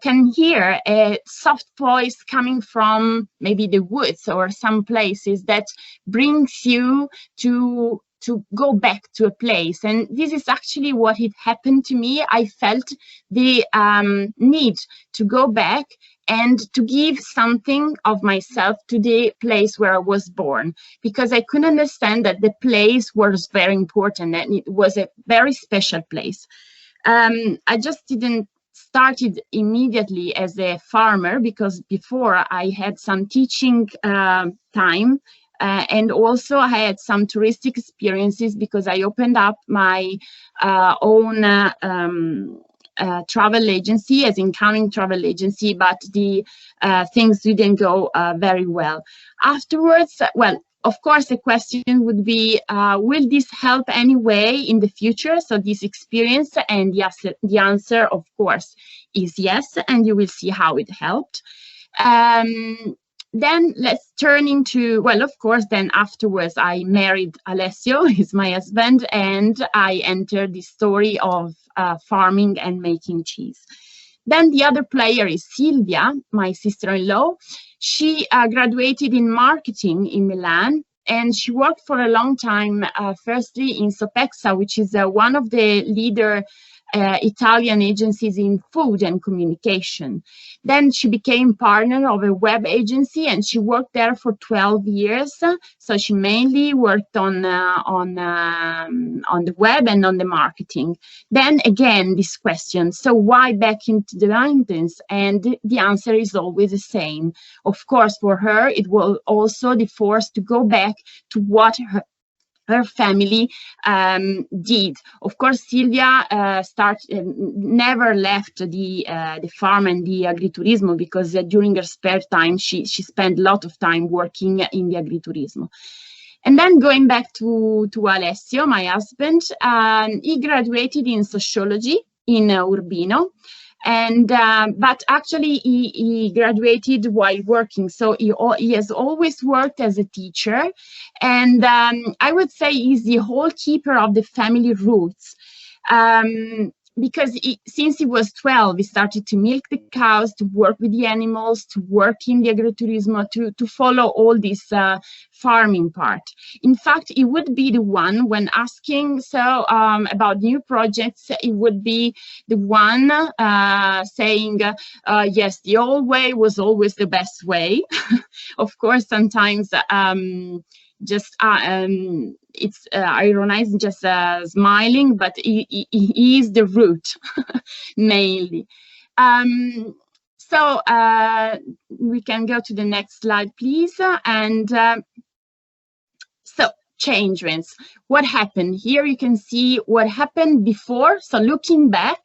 can hear a soft voice coming from maybe the woods or some places that brings you to go back to a place. And this is actually what had happened to me. I felt the need to go back and to give something of myself to the place where I was born, because I could understand that the place was very important and it was a very special place. I just didn't started immediately as a farmer, because before I had some teaching time. And also I had some touristic experiences, because I opened up my own travel agency, as incoming travel agency, but the things didn't go very well. Afterwards, well, of course, the question would be, will this help anyway in the future? So this experience, and yes, the answer, of course, is yes, and you will see how it helped. Then let's turn into, well, of course, then afterwards I married Alessio, he's my husband, and I entered the story of farming and making cheese. Then the other player is Silvia, my sister-in-law. She graduated in marketing in Milan, and she worked for a long time, firstly in Sopexa, which is one of the leader Italian agencies in food and communication. Then she became partner of a web agency, and she worked there for 12 years. So she mainly worked on the web and on the marketing. Then again, this question, so why back into the mountains? And the answer is always the same. Of course, for her, it was also the force to go back to what her family did. Of course, Silvia never left the farm and the agriturismo, because during her spare time, she spent a lot of time working in the agriturismo. And then going back to Alessio, my husband, he graduated in sociology in Urbino. And but actually he graduated while working, so he has always worked as a teacher, and I would say he's the whole keeper of the family roots. Because since he was 12, he started to milk the cows, to work with the animals, to work in the agriturismo, to follow all this farming part. In fact, he would be the one, when asking about new projects, he would be the one saying, yes, the old way was always the best way. Of course, sometimes it's ironizing, just smiling, but he is the root mainly. So we can go to the next slide, please. And so change trends. What happened? Here you can see what happened before. So looking back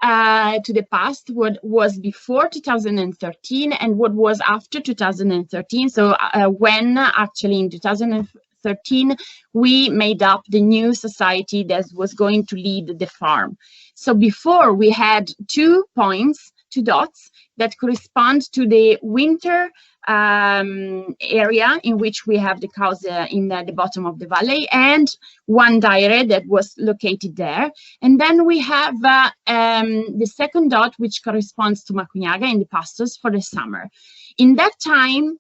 to the past, what was before 2013 and what was after 2013. So when actually in 2013 we made up the new society that was going to lead the farm. So before we had 2 points, 2 dots that correspond to the winter area in which we have the cows in the bottom of the valley, and 1 dairy that was located there. And then we have the second dot, which corresponds to Macugnaga in the pastures for the summer. In that time,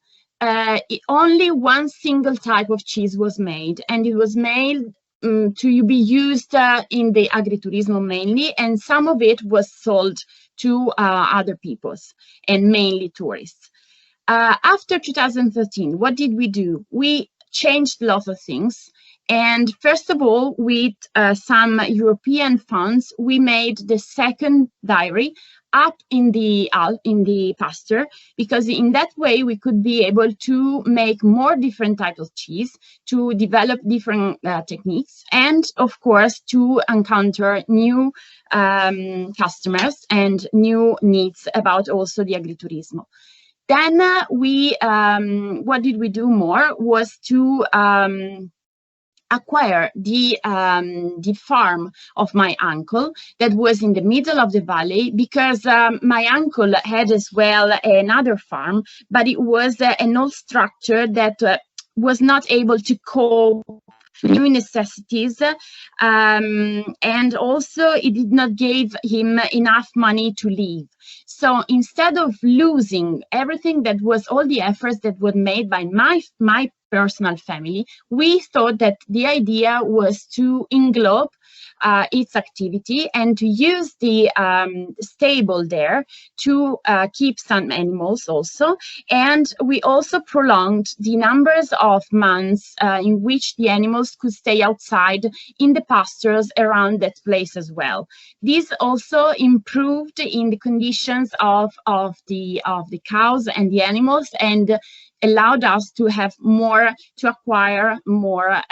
only 1 single type of cheese was made, and it was made to be used in the agriturismo mainly, and some of it was sold to other peoples and mainly tourists. After 2013, what did we do? We changed lots of things. And first of all, with some European funds, we made the second dairy up in the pasture, because in that way we could be able to make more different types of cheese, to develop different techniques, and of course to encounter new customers and new needs about also the agriturismo. Then what did we do more was to acquire the farm of my uncle that was in the middle of the valley, because my uncle had as well another farm, but it was an old structure that was not able to cope with new necessities, and also it did not give him enough money to live. So instead of losing everything that was all the efforts that were made by my personal family, we thought that the idea was to englobe its activity and to use the stable there to keep some animals also. And we also prolonged the numbers of months in which the animals could stay outside in the pastures around that place as well. This also improved in the conditions of the cows and the animals, and allowed us to have more, to acquire more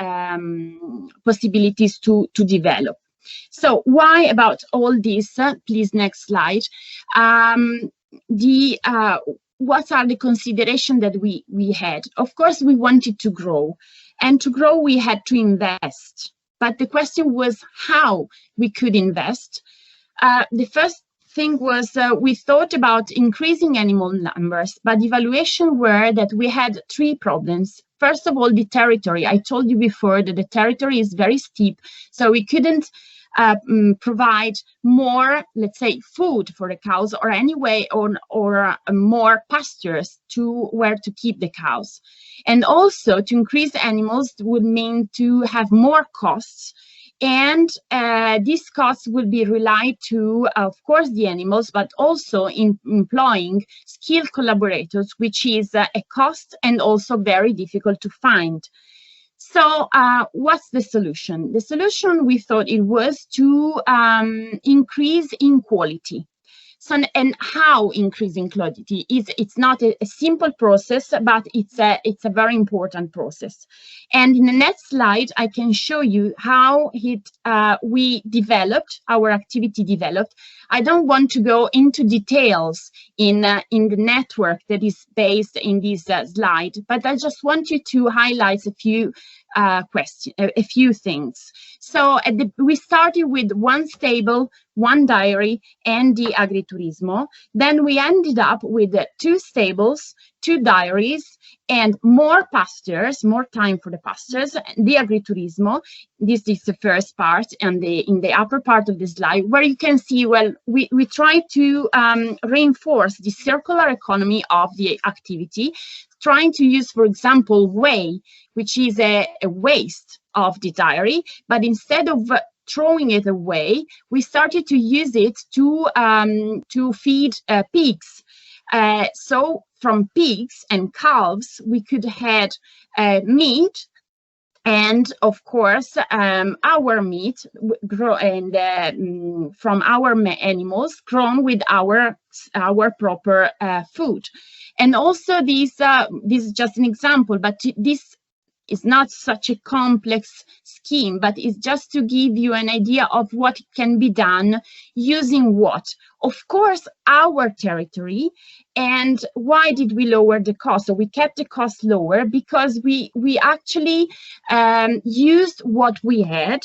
possibilities to develop. So why about all this? Please, next slide. What are the considerations that we had? Of course, we wanted to grow, and to grow we had to invest. But the question was how we could invest. The first thing was we thought about increasing animal numbers, but the evaluation were that we had 3 problems. First of all, the territory. I told you before that the territory is very steep, so we couldn't provide more, let's say, food for the cows, or anyway, or more pastures to where to keep the cows. And also to increase the animals would mean to have more costs. And these costs will be relied to, of course, the animals, but also in employing skilled collaborators, which is a cost and also very difficult to find. So what's the solution? The solution, we thought it was to increase in quality. So, and how increasing quality is, it's not a simple process, but it's a very important process. And in the next slide, I can show you how we developed, our activity developed. I don't want to go into details in the network that is based in this slide, but I just want you to highlight a few a few things. So we started with one stable, one diary, and the agriturismo. Then we ended up with 2 stables, 2 diaries, and more pastures, more time for the pastures, the agriturismo. This is the first part, and in the upper part of the slide, where you can see, well, we try to reinforce the circular economy of the activity, trying to use, for example, whey, which is a waste of the dairy, but instead of throwing it away, we started to use it to feed pigs. So from pigs and calves, we could have meat, and of course our meat from our animals grown with our proper food. And also this is just an example, but this is not such a complex scheme, but it's just to give you an idea of what can be done using what. Of course, our territory. And why did we lower the cost? So we kept the cost lower because we actually used what we had,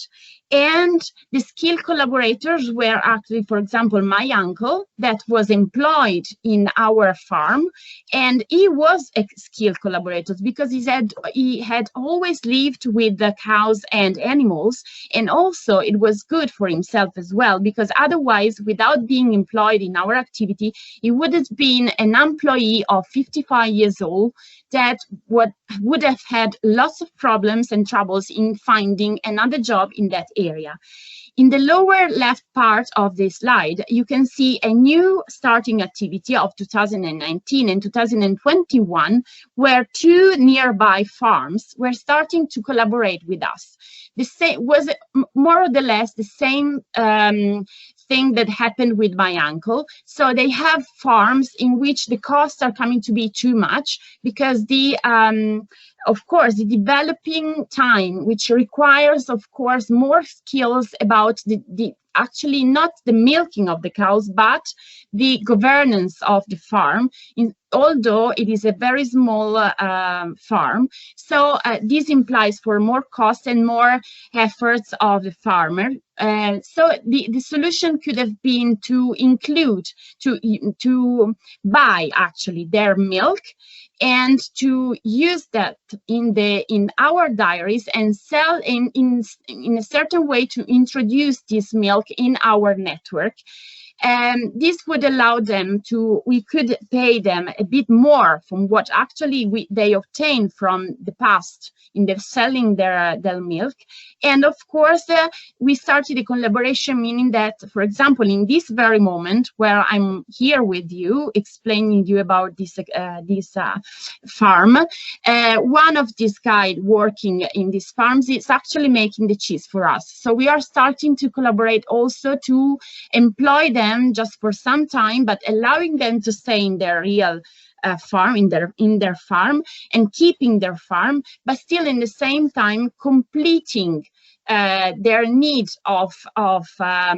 and the skilled collaborators were actually, for example, my uncle that was employed in our farm, and he was a skilled collaborator because he had always lived with the cows and animals, and also it was good for himself as well, because otherwise, without being employed in our activity, he would have been an employee of 55 years old that would have had lots of problems and troubles in finding another job in that area. In the lower left part of this slide, you can see a new starting activity of 2019 and 2021, where 2 nearby farms were starting to collaborate with us. The same was more or less the same thing that happened with my uncle. So they have farms in which the costs are coming to be too much because of course, the developing time, which requires, of course, more skills about the actually not the milking of the cows, but the governance of the farm, although it is a very small farm. So this implies for more cost and more efforts of the farmer. So the solution could have been to include, to buy actually their milk and to use that in our diaries and sell in a certain way to introduce this milk in our network. And this would allow them to, we could pay them a bit more from what actually they obtained from the past in their selling their milk. And of course, we started a collaboration, meaning that, for example, in this very moment where I'm here with you, explaining you about this farm, one of these guys working in these farms is actually making the cheese for us. So we are starting to collaborate also to employ them just for some time, but allowing them to stay in their real farm, in their farm, and keeping their farm, but still in the same time completing their need of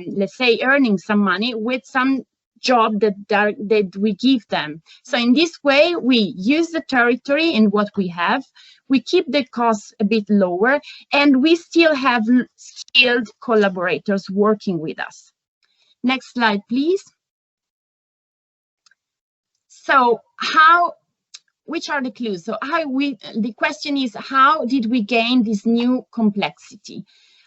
let's say earning some money with some job that we give them. So in this way, we use the territory in what we have, we keep the costs a bit lower, and we still have skilled collaborators working with us. Next slide, please. So which are the clues? So the question is, how did we gain this new complexity?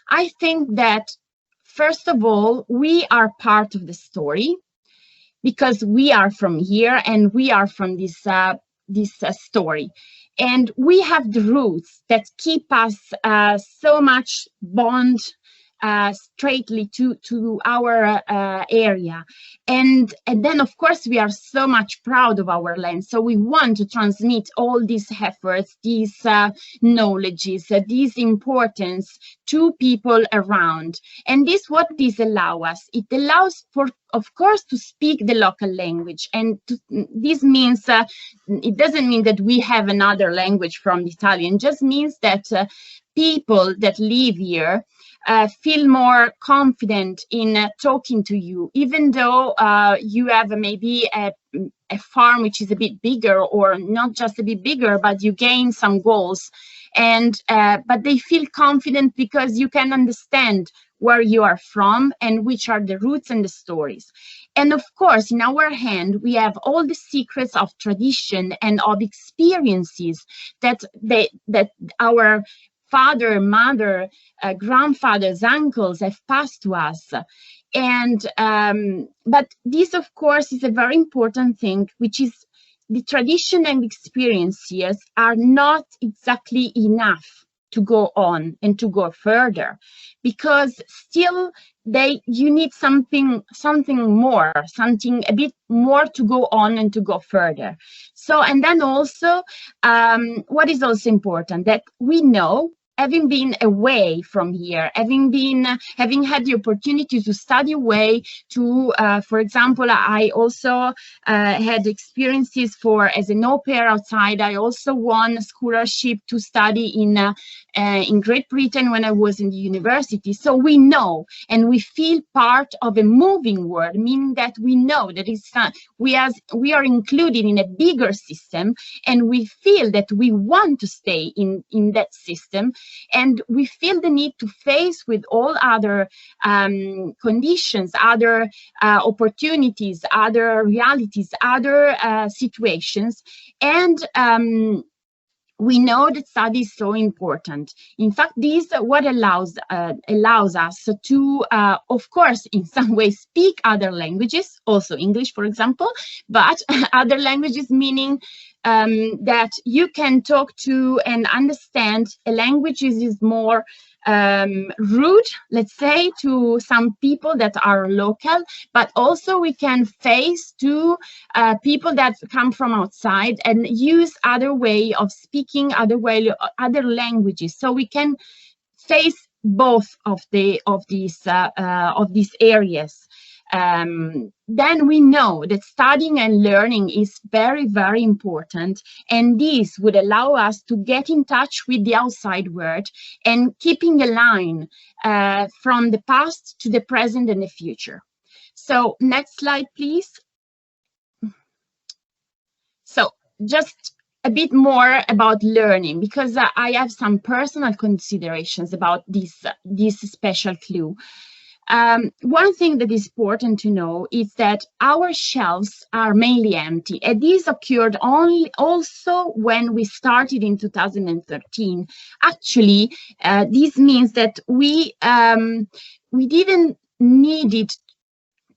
I think that, first of all, we are part of the story because we are from here and we are from this story. And we have the roots that keep us so much bond straightly to our area, and then of course we are so much proud of our land, so we want to transmit all these efforts, these knowledges, this importance to people around. And what this allows us, it allows for, of course, to speak the local language, and this means it doesn't mean that we have another language from the Italian, just means that people that live here feel more confident in talking to you, even though you have maybe a farm which is a bit bigger, or not just a bit bigger, but you gain some goals, and but they feel confident because you can understand where you are from and which are the roots and the stories. And of course, in our hand, we have all the secrets of tradition and of experiences that our father, mother, grandfathers, uncles have passed to us. And but this, of course, is a very important thing, which is the tradition and experiences are not exactly enough to go on and to go further, because still you need something more, something a bit more to go on and to go further. So, and then also what is also important, that we know, having been away from here, having had the opportunity to study away, to, for example, I also had experiences as an au pair outside. I also won a scholarship to study in Great Britain when I was in the university. So we know, and we feel part of a moving world, meaning that we know that it's we are included in a bigger system, and we feel that we want to stay in that system. And we feel the need to face with all other conditions, other opportunities, other realities, other situations. And we know that study is so important. In fact, this what allows us to, of course, in some ways speak other languages, also English, for example, but other languages meaning that you can talk to and understand a language is more rude, let's say, to some people that are local, but also we can face to people that come from outside and use other way of speaking, other languages. So we can face both of these areas. Then we know that studying and learning is very, very important, and this would allow us to get in touch with the outside world and keeping a line from the past to the present and the future. So next slide, please. So just a bit more about learning, because I have some personal considerations about this special clue. One thing that is important to know is that our shelves are mainly empty, and this occurred also when we started in 2013. Actually, this means that we didn't need it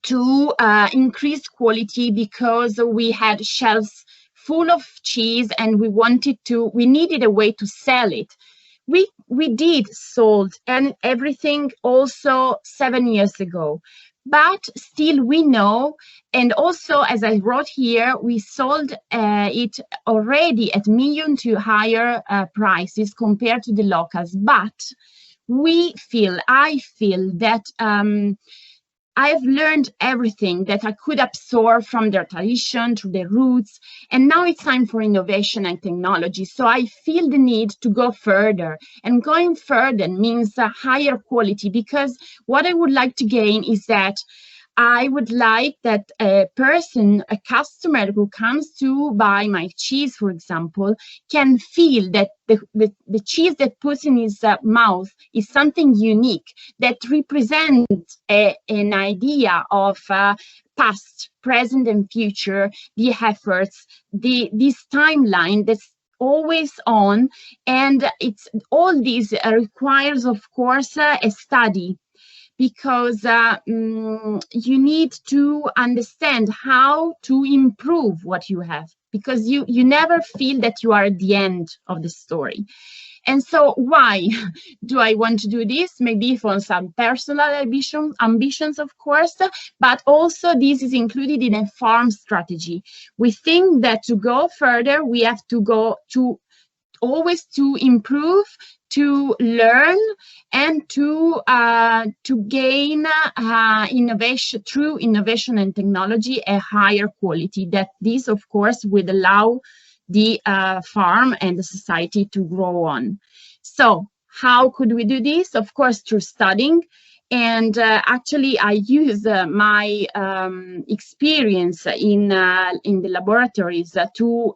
to increase quality because we had shelves full of cheese and we needed a way to sell it. We did sold and everything also 7 years ago, but still we know, and also as I wrote here, we sold it already at medium to higher prices compared to the locals. But I feel that I've learned everything that I could absorb from their tradition, through their roots, and now it's time for innovation and technology. So I feel the need to go further, and going further means a higher quality, because what I would like to gain is that I would like that a customer who comes to buy my cheese, for example, can feel that the cheese that puts in his mouth is something unique, that represents an idea of past, present, and future, the efforts, this timeline that's always on. And all these requires, of course, a study, because you need to understand how to improve what you have, because you never feel that you are at the end of the story. And so why do I want to do this? Maybe for some personal ambitions, of course, but also this is included in a farm strategy. We think that to go further, we have to go to always to improve, to learn, and to gain innovation, through innovation and technology, a higher quality. That this, of course, would allow the farm and the society to grow on. So how could we do this? Of course, through studying. And actually, I use my experience in the laboratories to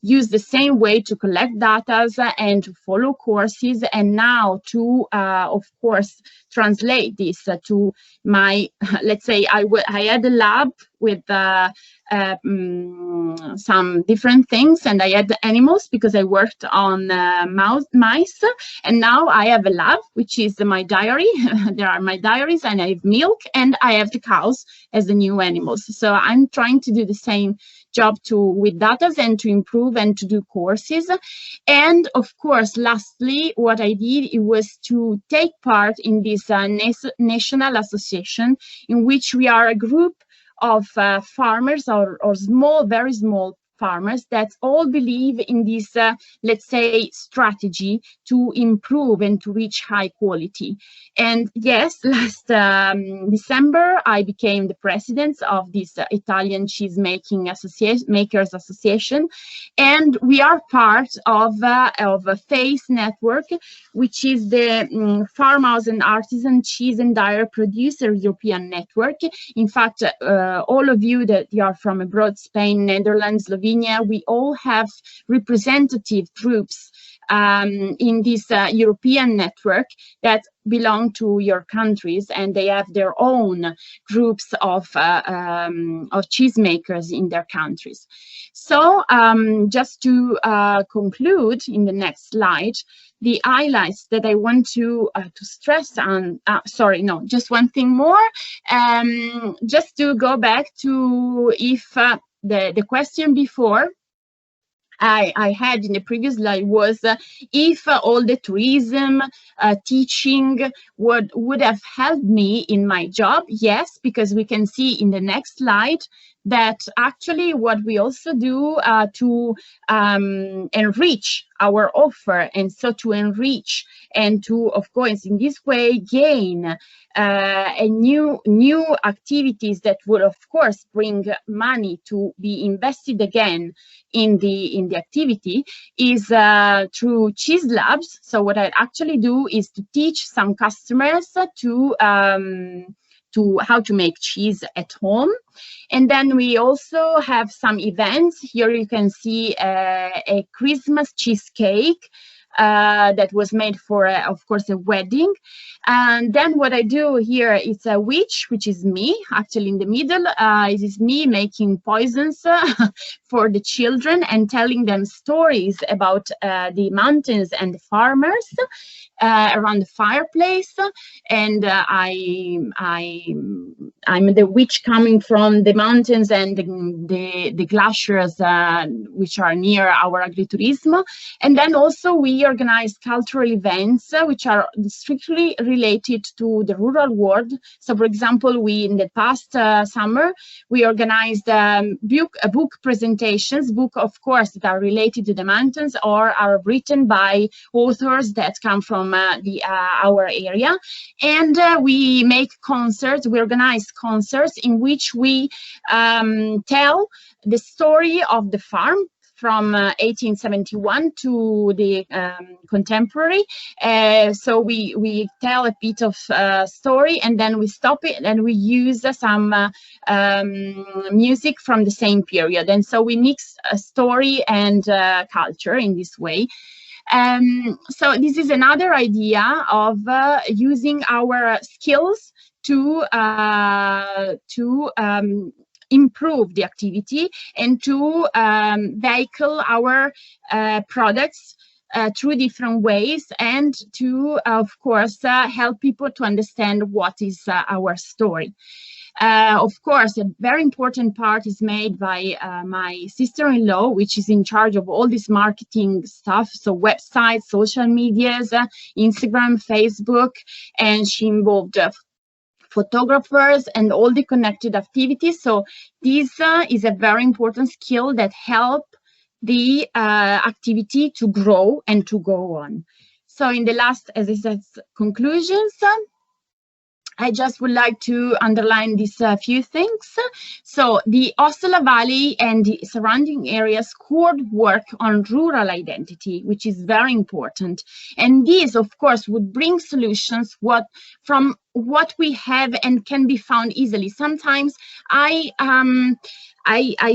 use the same way to collect data and to follow courses, and now to, of course, translate this to my, let's say, I had a lab with some different things, and I had animals because I worked on mice, and now I have a lab, which is my diary. There are my diaries, and I have milk, and I have the cows as the new animals. So I'm trying to do the same job with data and to improve and to do courses. And of course, lastly, what I did, it was to take part in this national association, in which we are a group of farmers or small, very small farmers that all believe in this, let's say, strategy to improve and to reach high quality. And yes, last December, I became the president of this Italian cheese makers association, and we are part of a FACE network, which is the Farmhouse and Artisan Cheese and Dairy Producer European Network. In fact, all of you that you are from abroad, Spain, Netherlands, Slovenia, we all have representative groups in this European network that belong to your countries, and they have their own groups of cheesemakers in their countries. So just to conclude in the next slide, the highlights that I want to stress on, sorry, no, just one thing more, just to go back to if the question before I had in the previous slide was if all the tourism teaching would have helped me in my job. Yes, because we can see in the next slide that actually what we also do to enrich our offer, and so to enrich and to, of course, in this way gain a new activities that would, of course, bring money to be invested again in the activity, is through cheese labs. So what I actually do is to teach some customers to how to make cheese at home. And then we also have some events. Here you can see a Christmas cheesecake that was made for, of course, a wedding. And then what I do here is a witch, which is me, actually in the middle. It is me making poisons for the children and telling them stories about the mountains and the farmers around the fireplace. And I'm the witch coming from the mountains and the glaciers which are near our agriturismo. And then also we organize cultural events which are strictly related to the rural world. So, for example, we in the past summer we organized book presentations, of course, that are related to the mountains or are written by authors that come from our area. And we make concerts, we organize concerts in which we tell the story of the farm from 1871 to the contemporary. So we tell a bit of story, and then we stop it and we use some music from the same period. And so we mix story and culture in this way. So this is another idea of using our skills to improve the activity and to vehicle our products through different ways, and to, of course, help people to understand what is our story. Of course, a very important part is made by my sister-in-law, which is in charge of all this marketing stuff, so websites, social medias, Instagram, Facebook, and she involved photographers and all the connected activities. So this is a very important skill that help the activity to grow and to go on. So in the last, as I said, conclusions, I just would like to underline these few things. So the Ossola Valley and the surrounding areas could work on rural identity, which is very important. And this, of course, would bring solutions from what we have and can be found easily. Sometimes I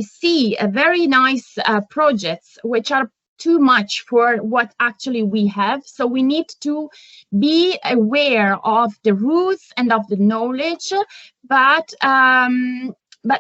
see a very nice projects which are too much for what actually we have. So we need to be aware of the roots and of the knowledge, but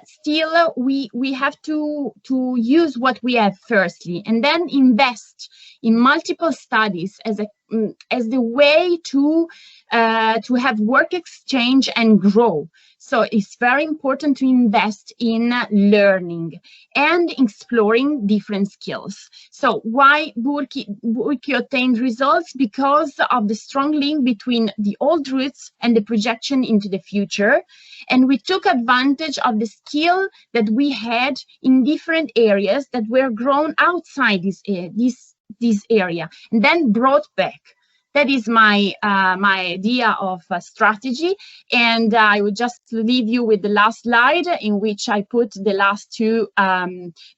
still we have to use what we have firstly, and then invest in multiple studies as the way to have work exchange and grow. So it's very important to invest in learning and exploring different skills. So why Burki obtained results? Because of the strong link between the old roots and the projection into the future. And we took advantage of the skill that we had in different areas that were grown outside this area and then brought back. That is my idea of strategy, and I would just leave you with the last slide in which I put the last two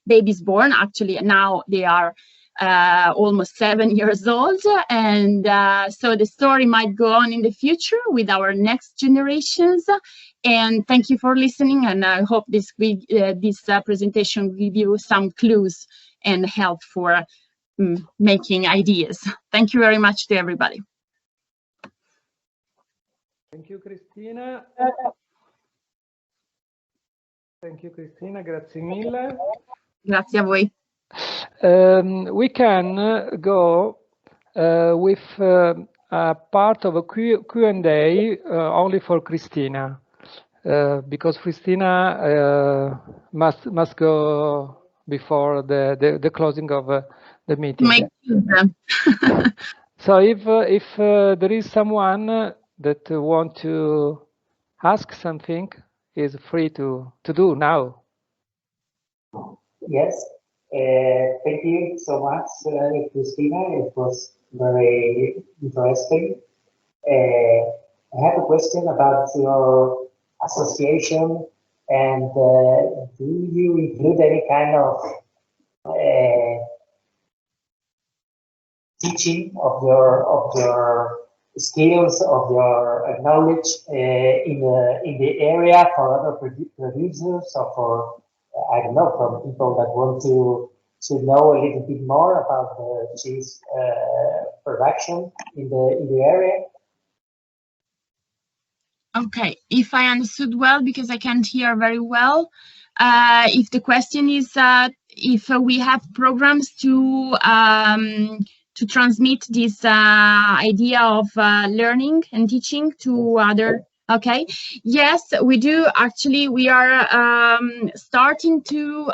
babies born. Actually, now they are almost 7 years old, and so the story might go on in the future with our next generations. And thank you for listening, and I hope this presentation will give you some clues and help for making ideas. Thank you very much to everybody. Thank you, Cristina. Thank you, Cristina. Grazie mille. Grazie a voi. We can go with a part of a Q&A only for Cristina, because Cristina must go before the closing of the meeting. So if there is someone that want to ask something, is free to do now. Yes, thank you so much, Cristina. It was very interesting. I have a question about your association, and do you include any kind of teaching of your skills, of your knowledge in the area for other producers, or for I don't know, from people that want to know a little bit more about the cheese production in the area? Okay, if I understood well, because I can't hear very well, if the question is if we have programs to transmit this idea of learning and teaching to other. Okay, yes, we do. Actually, we are starting to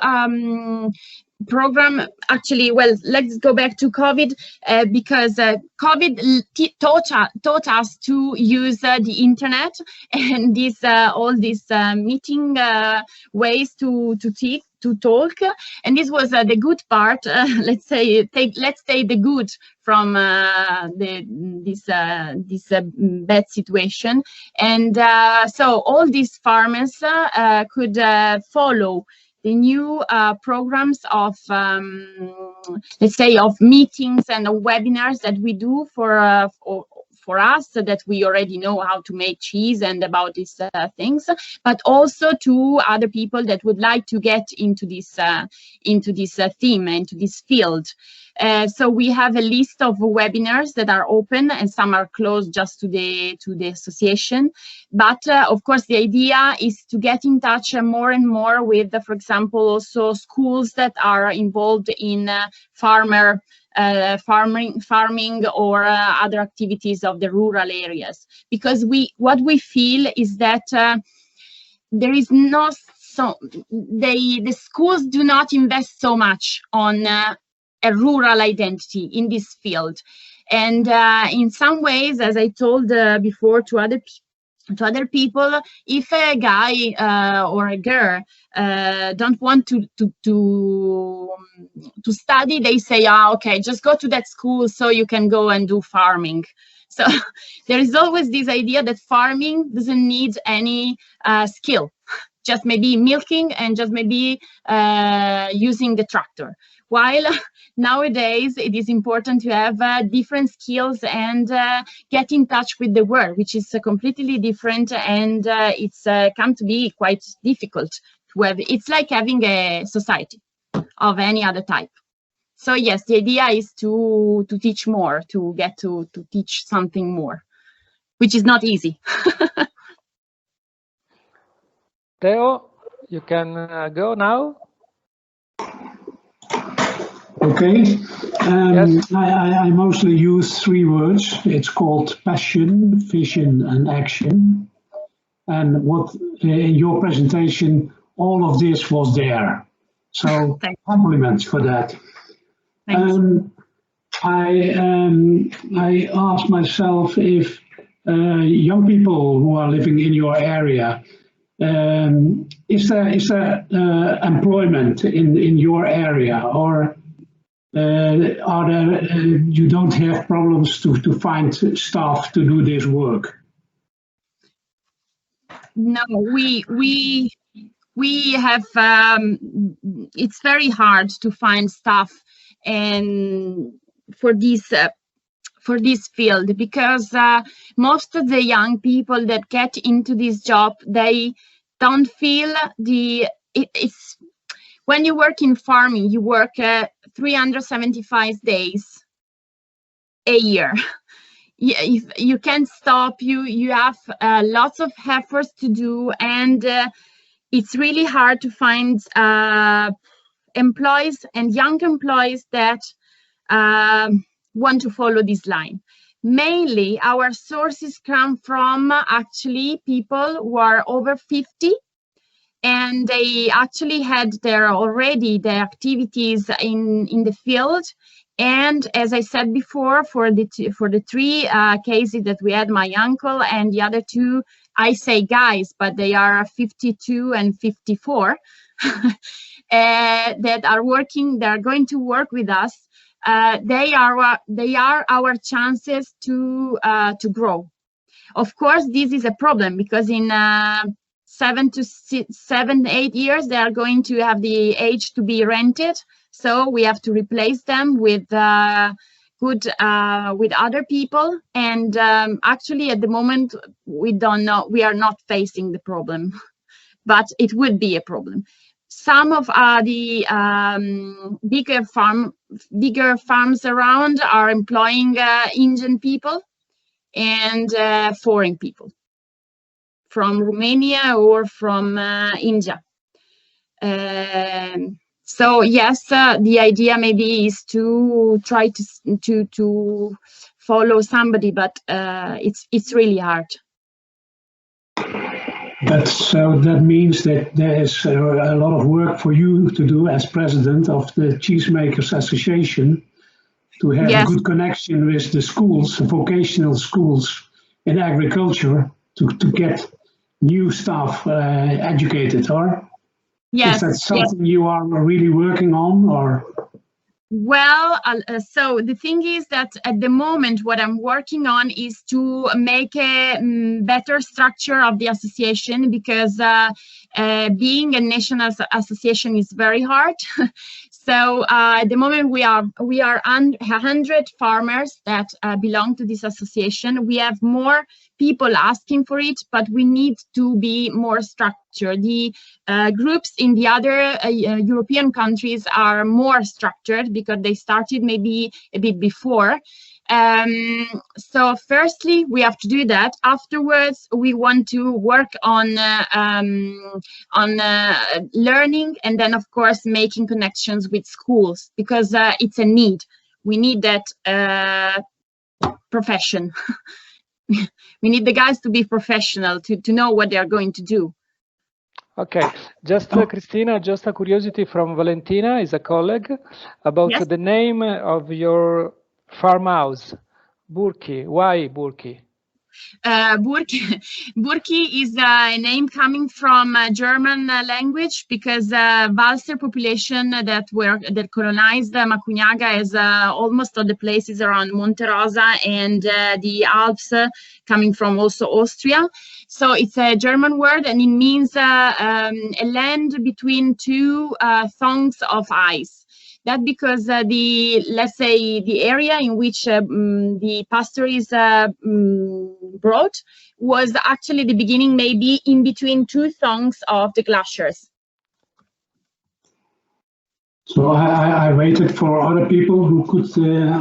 program. Actually, well, let's go back to COVID, because COVID taught us to use the internet and this all these meeting ways to talk, and this was the good part. Let's take the good from this bad situation, and so all these farmers could follow the new programs of let's say of meetings and webinars that we do for us, so that we already know how to make cheese and about these things, but also to other people that would like to get into this theme, into this field. So we have a list of webinars that are open, and some are closed just to the association. But of course, the idea is to get in touch more and more with, for example, also schools that are involved in farming or other activities of the rural areas, because what we feel is that there is no the schools do not invest so much on a rural identity in this field, and in some ways, as I told before to other people, if a guy or a girl don't want to study, they say, okay, just go to that school so you can go and do farming. So there is always this idea that farming doesn't need any skill, just maybe milking and just maybe using the tractor. While nowadays it is important to have different skills and get in touch with the world, which is completely different, and it's come to be quite difficult to have. It's like having a society of any other type. So yes, the idea is to teach more, to get to teach something more, which is not easy. Theo, you can go now. Okay. Yes. I mostly use 3 words. It's called passion, vision, and action. And what in your presentation, all of this was there. So compliments for that. I asked myself if young people who are living in your area, is there employment in your area, or are there you don't have problems to find staff to do this work? No, we have. It's very hard to find staff and for this field, because most of the young people that get into this job, they don't feel it's when you work in farming, you work 375 days a year. You can't stop. You have lots of efforts to do, and it's really hard to find employees and young employees that want to follow this line. Mainly, our sources come from actually people who are over 50, and they actually had their activities in the field. And as I said before, for the 3 cases that we had, my uncle and the other 2, I say guys, but they are 52 and 54, that are working. They are going to work with us. They are our chances to grow. Of course, this is a problem, because in 7 to 8 years, they are going to have the age to be rented. So we have to replace them with with other people. And actually, at the moment, we don't know. We are not facing the problem, but it would be a problem. Some of the bigger farms around are employing Indian people and foreign people from Romania or from India. So yes, the idea maybe is to try to follow somebody, but it's really hard. But so that means that there is a lot of work for you to do as president of the Cheesemakers Association, to have a good connection with the schools, vocational schools in agriculture, to get new staff educated, or? Yes. Is that something you are really working on, or? Well, so the thing is that at the moment, what I'm working on is to make a better structure of the association, because being a national association is very hard. So at the moment, we are 100 farmers that belong to this association. We have more people asking for it, but we need to be more structured. The groups in the other European countries are more structured because they started maybe a bit before. So firstly, we have to do that. Afterwards, we want to work on learning, and then of course making connections with schools, because it's a need. We need that profession. We need the guys to be professional, to know what they are going to do. Okay, just Cristina, just a curiosity from Valentina, is a colleague, about the name of your farmhouse, Burki. Why Burki? Burki is a name coming from German language, because Walser population that colonized Macugnaga as almost all the places around Monte Rosa and the Alps, coming from also Austria. So it's a German word, and it means a land between two thongs of ice. That because let's say the area in which the pasture is brought was actually the beginning, maybe in between two thongs of the glaciers. So I waited for other people who could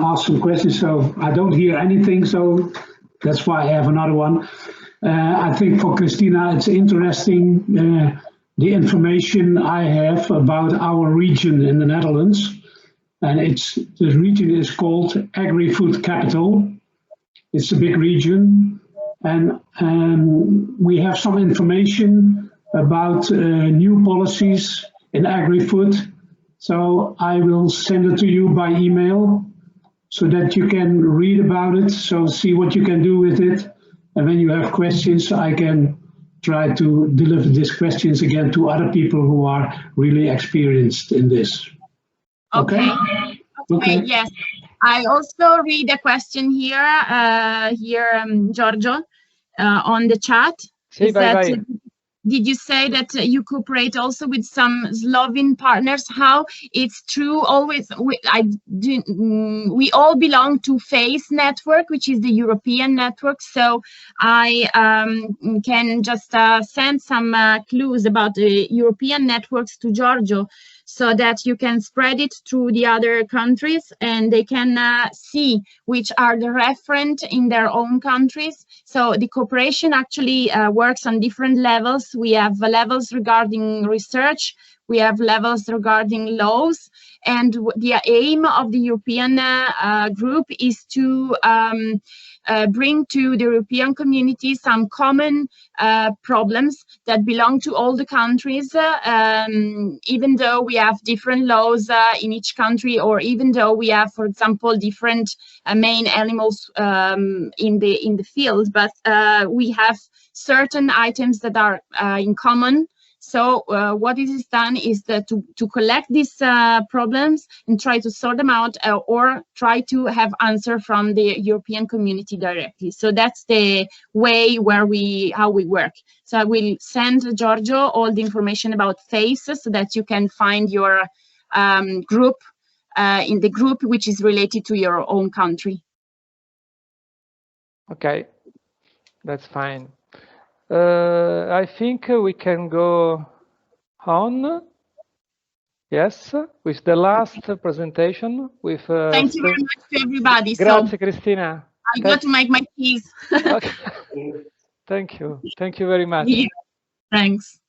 ask some questions. So I don't hear anything. So that's why I have another one. I think for Christina, it's interesting, the information I have about our region in the Netherlands. And the region is called Agri-Food Capital. It's a big region. And we have some information about new policies in agri-food. So I will send it to you by email so that you can read about it. So see what you can do with it. And when you have questions, I can try to deliver these questions again to other people who are really experienced in this. Okay. Yes. I also read a question here, Giorgio, on the chat. Sì, vai. Did you say that you cooperate also with some Slovene partners? How it's true always, we all belong to FACE network, which is the European network. So I can just send some clues about the European networks to Giorgio, so that you can spread it through the other countries, and they can see which are the referent in their own countries. So the cooperation actually works on different levels. We have levels regarding research, we have levels regarding laws, and the aim of the European group is to bring to the European community some common problems that belong to all the countries, even though we have different laws in each country, or even though we have, for example, different main animals in the field, but we have certain items that are in common. So what it is done is that to collect these problems and try to sort them out, or try to have answer from the European community directly. So that's the way how we work. So I will send Giorgio all the information about FACE so that you can find your group in the group which is related to your own country. Okay, that's fine. I think we can go on. Yes, with the last presentation. With thank you very much to everybody. Grazie, so Cristina. I got to make my keys. Okay. Thank you very much. Yeah. Thanks.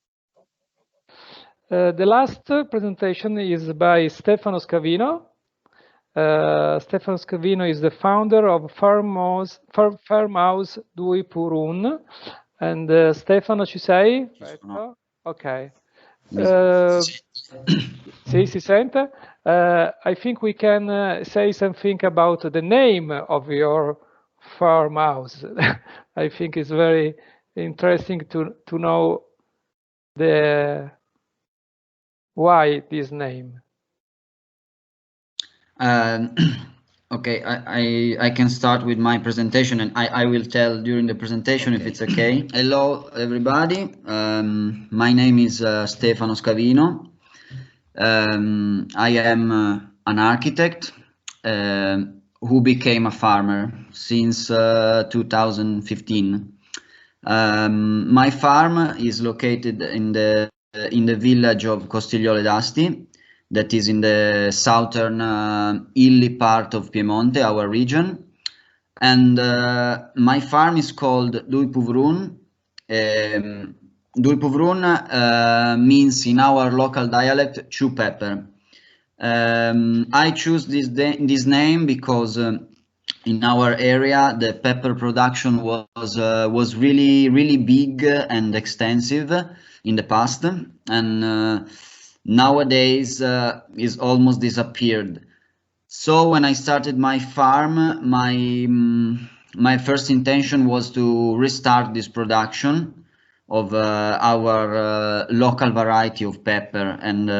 The last presentation is by Stefano Scavino. Stefano Scavino is the founder of Farmhouse 2 per 1. And Stefano, ci sei? Ok. Sì, si sente. I think we can say something about the name of your farmhouse. I think it's very interesting to know why this name. Okay, I can start with my presentation, and I will tell during the presentation if it's okay. Hello, everybody. My name is Stefano Scavino. I am an architect who became a farmer since 2015. My farm is located in the village of Costigliole d'Asti, that is in the southern hilly part of Piemonte, our region. And my farm is called Dui Puvrun. Dui Puvrun means in our local dialect, chew pepper. I choose this name because in our area the pepper production was really big and extensive in the past, and nowadays is almost disappeared. So when I started my farm, my first intention was to restart this production of our local variety of pepper, and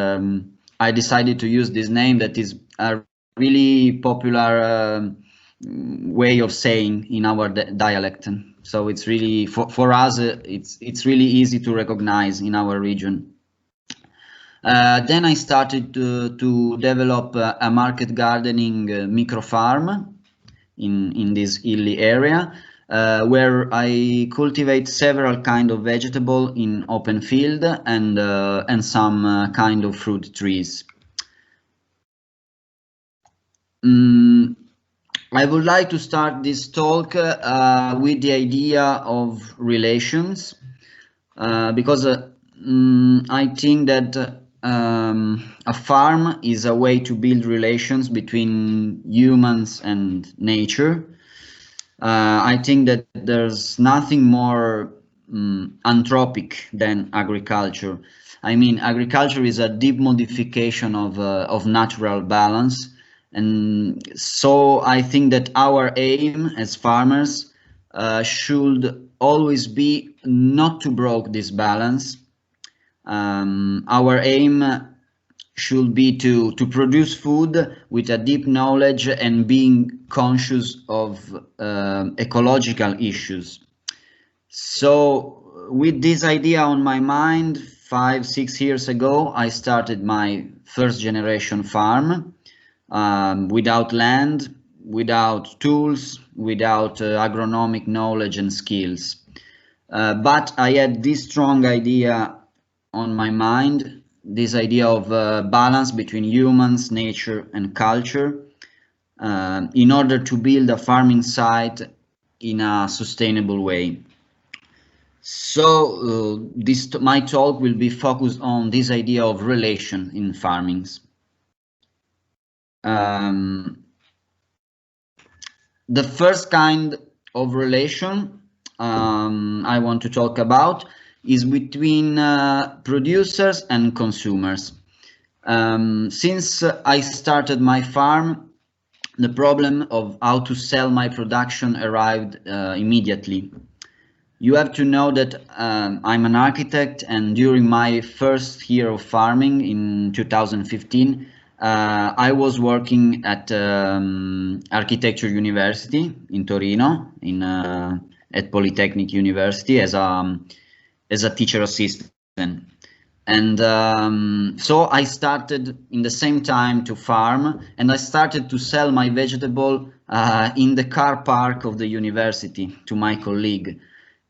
I decided to use this name that is a really popular way of saying in our dialect. So it's really, for us, it's really easy to recognize in our region. Then I started to develop a market gardening micro farm in this hilly area, where I cultivate several kind of vegetable in open field and some kind of fruit trees. I would like to start this talk with the idea of relations, because I think that a farm is a way to build relations between humans and nature. I think that there's nothing more anthropic than agriculture. I mean, agriculture is a deep modification of natural balance. And so I think that our aim as farmers should always be not to break this balance. Our aim should be to produce food with a deep knowledge and being conscious of ecological issues. So with this idea on my mind, 5-6 years ago, I started my first generation farm. Without land, without tools, without agronomic knowledge and skills. But I had this strong idea on my mind, this idea of balance between humans, nature and culture, in order to build a farming site in a sustainable way. So my talk will be focused on this idea of relation in farmings. The first kind of relation I want to talk about is between producers and consumers. Since I started my farm, the problem of how to sell my production arrived immediately. You have to know that I'm an architect, and during my first year of farming in 2015, I was working at Architecture University in Torino, at Polytechnic University as a teacher assistant, and so I started in the same time to farm, and I started to sell my vegetable in the car park of the university to my colleague.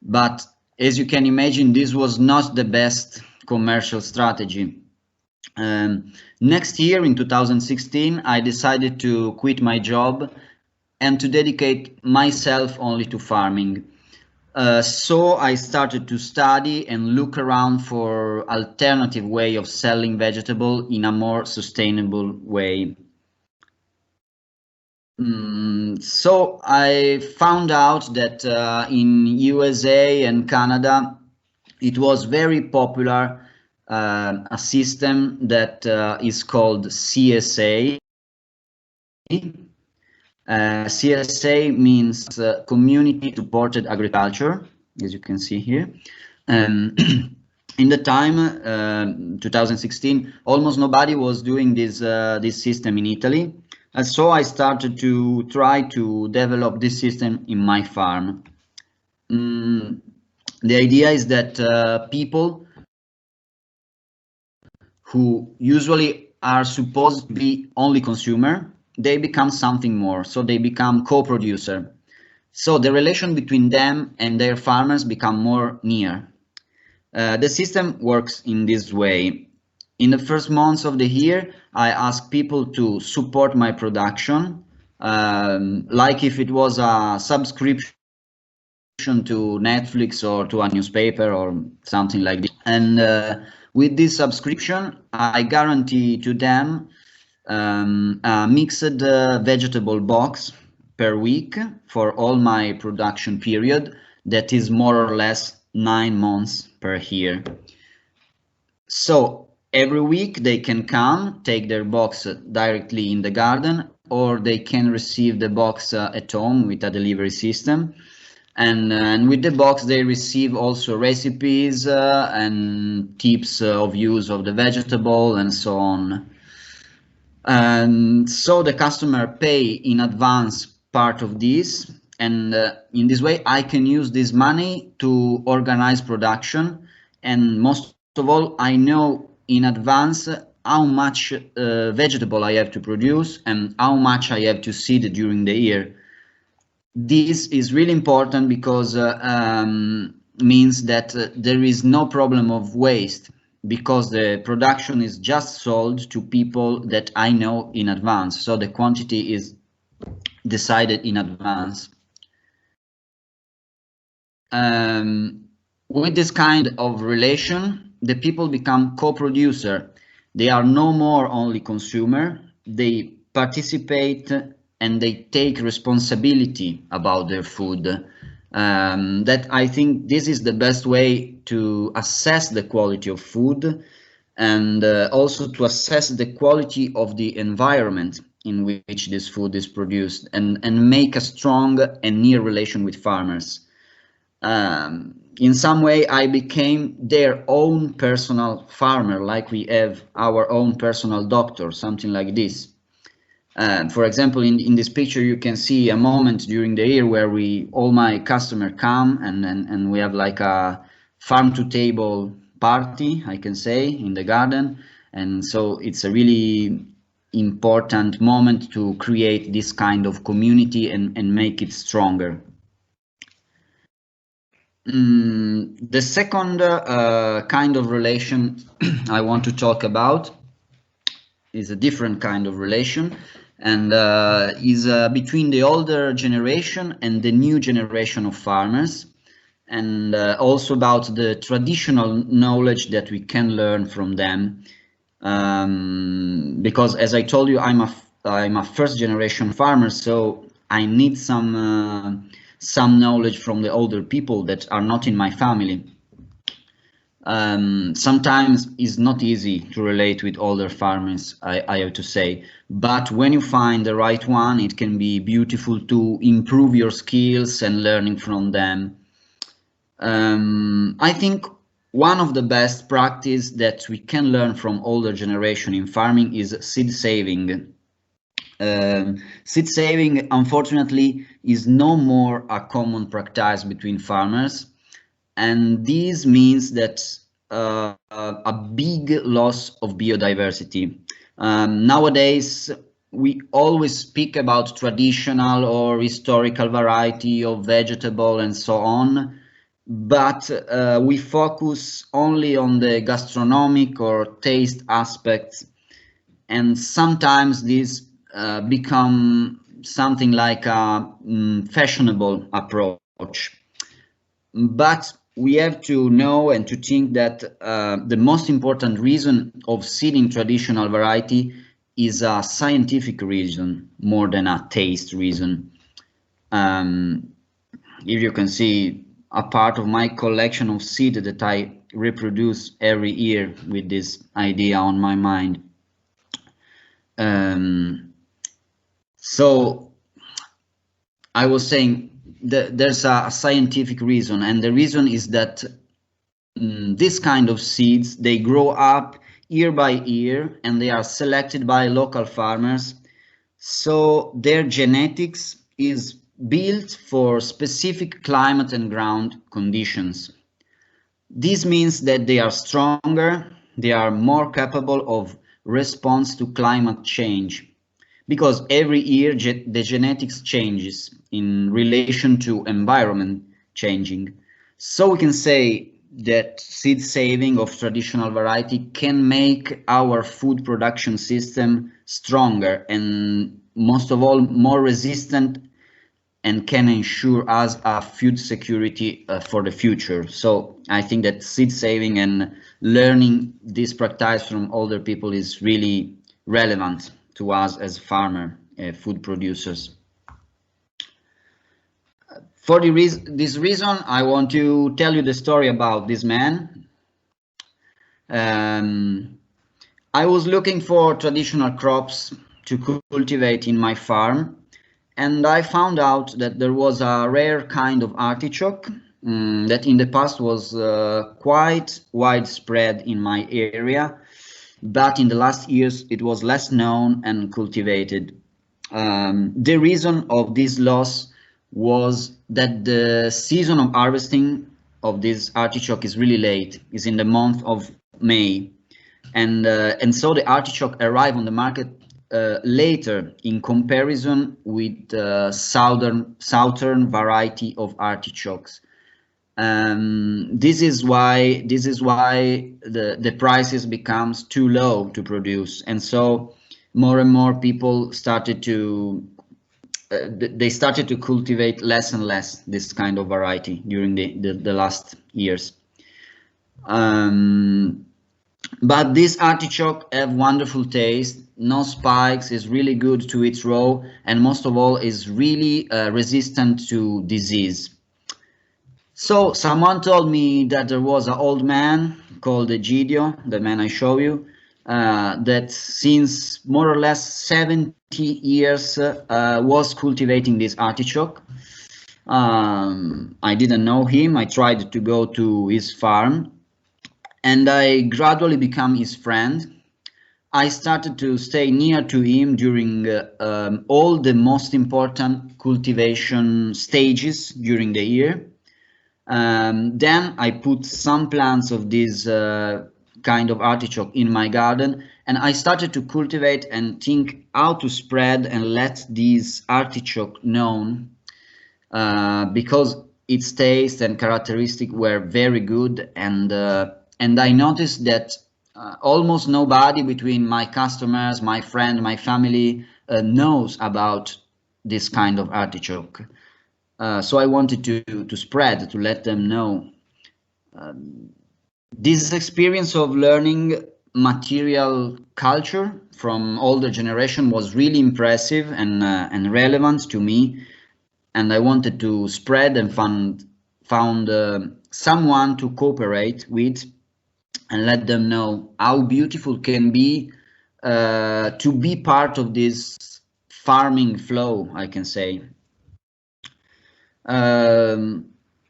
But as you can imagine, this was not the best commercial strategy. Next year, in 2016, I decided to quit my job and to dedicate myself only to farming. So I started to study and look around for alternative way of selling vegetable in a more sustainable way. So I found out that in USA and Canada, it was very popular a system that is called CSA. CSA means community supported agriculture, as you can see here. In the time 2016, almost nobody was doing this system in Italy, and so I started to try to develop this system in my farm. The idea is that people who usually are supposed to be only consumer, they become something more, so they become co-producer. So the relation between them and their farmers become more near. The system works in this way. In the first months of the year, I ask people to support my production, like if it was a subscription to Netflix or to a newspaper or something like this. And with this subscription, I guarantee to them a mixed vegetable box per week for all my production period, that is more or less 9 months per year. So every week they can come, take their box directly in the garden or they can receive the box at home with a delivery system. And with the box, they receive also recipes and tips of use of the vegetable and so on. And so the customer pay in advance part of this, and in this way I can use this money to organize production, and most of all I know in advance how much vegetable I have to produce and how much I have to seed during the year. This is really important because means that there is no problem of waste, because the production is just sold to people that I know in advance. So the quantity is decided in advance. With this kind of relation, the people become co-producer. They are no more only consumer. They participate and they take responsibility about their food. That I think this is the best way to assess the quality of food, and also to assess the quality of the environment in which this food is produced, and make a strong and near relation with farmers. In some way I became their own personal farmer, like we have our own personal doctor, something like this. For example, in this picture you can see a moment during the year where all my customers come and we have like a farm to table party, I can say, in the garden. And so it's a really important moment to create this kind of community and make it stronger. The second kind of relation I want to talk about is a different kind of relation, and is between the older generation and the new generation of farmers, and also about the traditional knowledge that we can learn from them. Because as I told you, I'm a first generation farmer, so I need some knowledge from the older people that are not in my family. Sometimes it's not easy to relate with older farmers, I have to say, but when you find the right one, it can be beautiful to improve your skills and learning from them. I think one of the best practice that we can learn from older generation in farming is seed saving. Seed saving, unfortunately, is no more a common practice between farmers. And this means that a big loss of biodiversity. Nowadays, we always speak about traditional or historical variety of vegetable and so on, but we focus only on the gastronomic or taste aspects, and sometimes this become something like a fashionable approach. But we have to know and to think that the most important reason of seeding traditional variety is a scientific reason more than a taste reason. If you can see a part of my collection of seed that I reproduce every year with this idea on my mind. So I was saying there's a scientific reason, and the reason is that this kind of seeds, they grow up year by year and they are selected by local farmers, so their genetics is built for specific climate and ground conditions. This means that they are stronger, they are more capable of response to climate change, because every year the genetics changes in relation to environment changing. So we can say that seed saving of traditional variety can make our food production system stronger and most of all more resistant, and can ensure us a food security for the future. So I think that seed saving and learning this practice from older people is really relevant to us as farmer food producers. For this reason, I want to tell you the story about this man. I was looking for traditional crops to cultivate in my farm, and I found out that there was a rare kind of artichoke that in the past was quite widespread in my area, but in the last years it was less known and cultivated. The reason of this loss was that the season of harvesting of this artichoke is really late, is in the month of May, and so the artichoke arrived on the market later in comparison with the southern variety of artichokes. This is why the prices becomes too low to produce, and so more and more people started to cultivate less and less this kind of variety during the last years. But this artichoke have wonderful taste, no spikes, is really good to eat raw, and most of all is really resistant to disease. So someone told me that there was an old man called Egidio, the man I show you, that since more or less 70 years was cultivating this artichoke. I didn't know him. I tried to go to his farm, and I gradually became his friend. I started to stay near to him during all the most important cultivation stages during the year. Then I put some plants of this kind of artichoke in my garden, and I started to cultivate and think how to spread and let this artichoke known, because its taste and characteristic were very good, and I noticed that almost nobody between my customers, my friend, my family knows about this kind of artichoke. So I wanted to spread, to let them know. This experience of learning material culture from older generation was really impressive and relevant to me, and I wanted to spread and found someone to cooperate with and let them know how beautiful it can be to be part of this farming flow, I can say.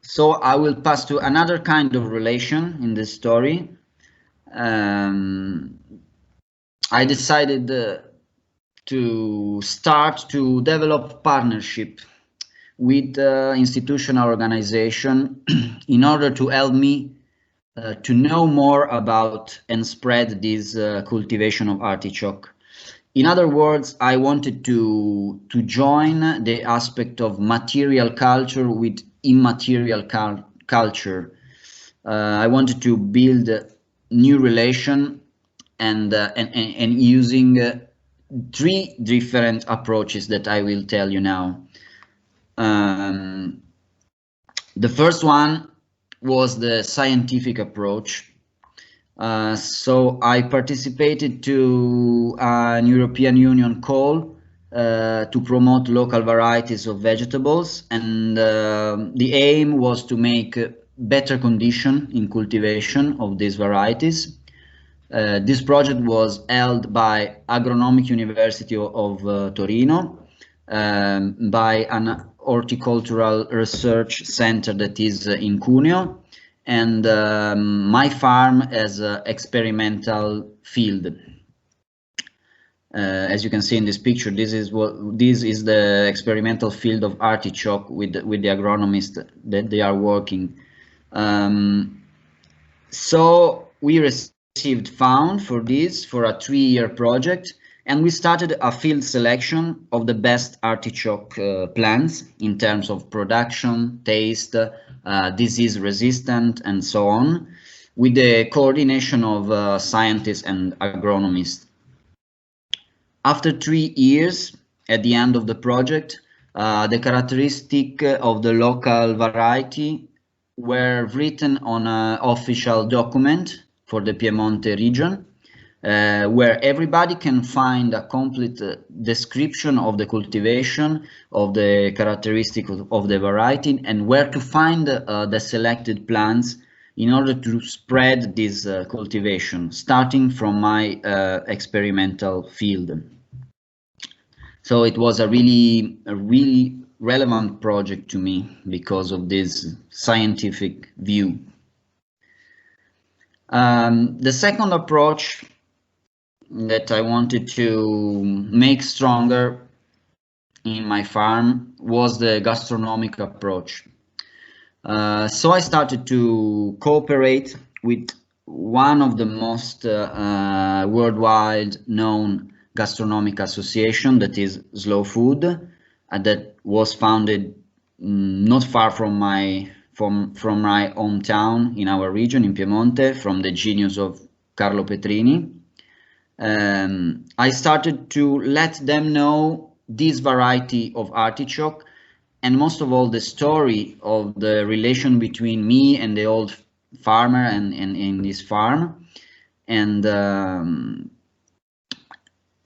So I will pass to another kind of relation in this story. I decided to start to develop partnership with institutional organization in order to help me to know more about and spread this cultivation of artichoke. In other words, I wanted to join the aspect of material culture with immaterial culture. I wanted to build a new relation and using 3 different approaches that I will tell you now. The first one was the scientific approach. So I participated to an European Union call to promote local varieties of vegetables, and the aim was to make better condition in cultivation of these varieties. This project was held by Agronomic University of Torino, by an horticultural research center that is in Cuneo, and my farm as an experimental field. As you can see in this picture, this is the experimental field of artichoke with the agronomist that they are working. So we received funds for this, for a 3-year project, and we started a field selection of the best artichoke plants in terms of production, taste, disease resistant, and so on, with the coordination of scientists and agronomists. After 3 years, at the end of the project, the characteristic of the local variety were written on an official document for the Piemonte region, where everybody can find a complete description of the cultivation, of the characteristic of the variety, and where to find the selected plants in order to spread this cultivation, starting from my experimental field. So it was a really relevant project to me because of this scientific view. The second approach that I wanted to make stronger in my farm was the gastronomic approach. So I started to cooperate with one of the most worldwide known gastronomic association, that is Slow Food, that was founded not far from my hometown in our region, in Piemonte, from the genius of Carlo Petrini. I started to let them know this variety of artichoke, and most of all the story of the relation between me and the old farmer and in this farm. And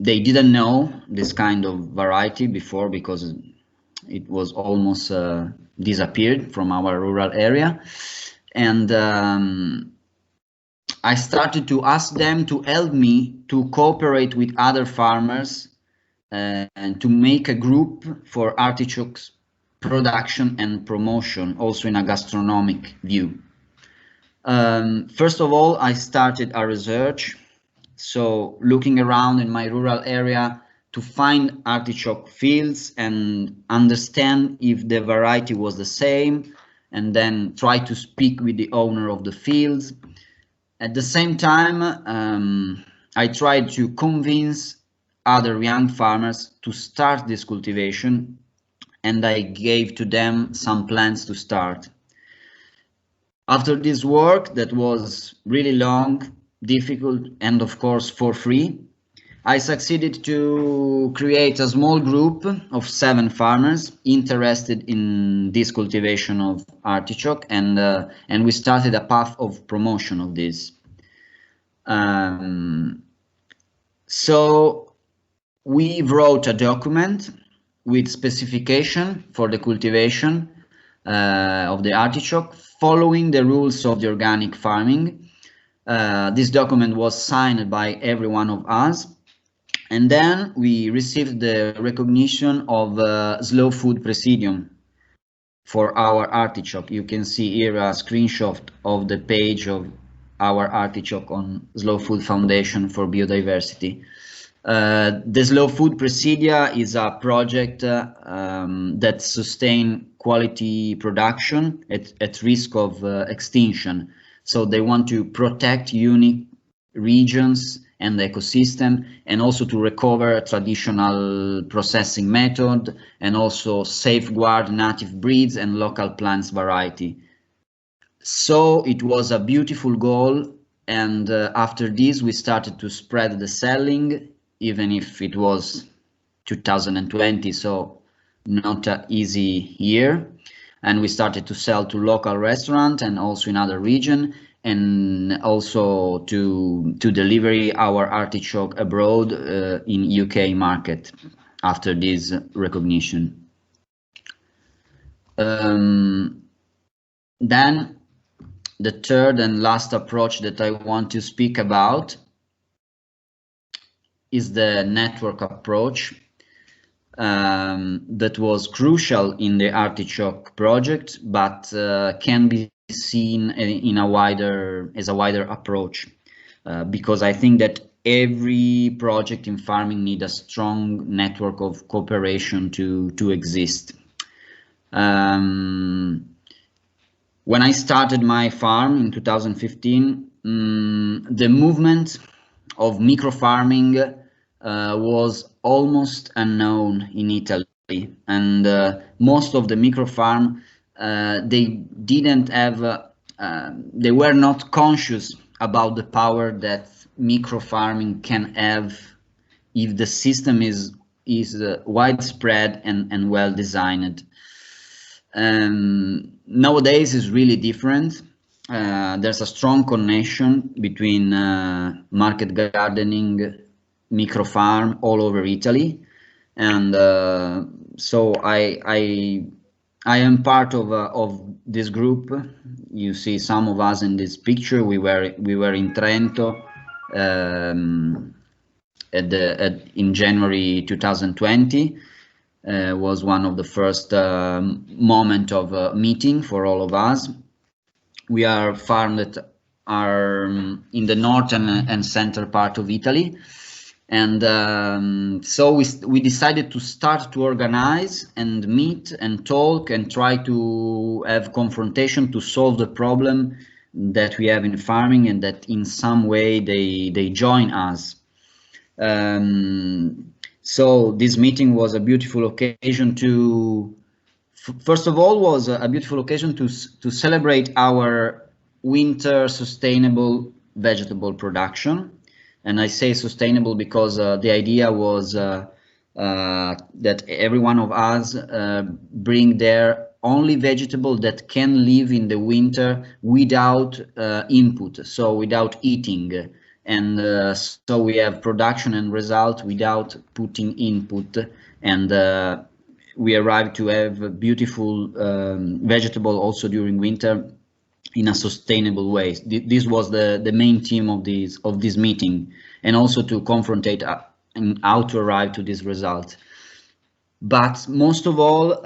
they didn't know this kind of variety before because it was almost disappeared from our rural area. And I started to ask them to help me to cooperate with other farmers and to make a group for artichokes production and promotion, also in a gastronomic view. First of all, I started a research, so looking around in my rural area to find artichoke fields and understand if the variety was the same, and then try to speak with the owner of the fields. At the same time, I tried to convince other young farmers to start this cultivation, and I gave to them some plans to start. After this work that was really long, difficult, and of course for free, I succeeded to create a small group of 7 farmers interested in this cultivation of artichoke, and we started a path of promotion of this. So we wrote a document with specification for the cultivation of the artichoke, following the rules of the organic farming. This document was signed by every one of us, and then we received the recognition of Slow Food Presidium for our artichoke. You can see here a screenshot of the page of our artichoke on Slow Food Foundation for Biodiversity. The Slow Food Presidia is a project that sustains quality production at risk of extinction. So they want to protect unique regions and the ecosystem, and also to recover traditional processing method, and also safeguard native breeds and local plants variety. So it was a beautiful goal, and after this we started to spread the selling, even if it was 2020, so not an easy year. And we started to sell to local restaurants and also in other regions, and also to deliver our artichoke abroad in UK market after this recognition. Then the third and last approach that I want to speak about is the network approach. That was crucial in the artichoke project, but can be seen in as a wider approach, because I think that every project in farming needs a strong network of cooperation to exist. When I started my farm in 2015, the movement of microfarming was almost unknown in Italy, and most of the microfarm they were not conscious about the power that microfarming can have if the system is widespread and well designed. Nowadays is really different. There's a strong connection between market gardening, microfarm all over Italy, and so I am part of this group. You see some of us in this picture. We were in Trento in January 2020. Was one of the first moment of meeting for all of us. We are farms that are in the northern and center part of Italy, and so we decided to start to organize and meet and talk and try to have confrontation to solve the problem that we have in farming, and that in some way they join us. So this meeting was a beautiful occasion to, first of all, was a beautiful occasion to celebrate our winter sustainable vegetable production. And I say sustainable because the idea was that every one of us bring their only vegetable that can live in the winter without input, so without eating. And so we have production and result without putting input, and we arrived to have a beautiful vegetable also during winter in a sustainable way. This was the main theme of this meeting, and also to confrontate and how to arrive to this result. But most of all,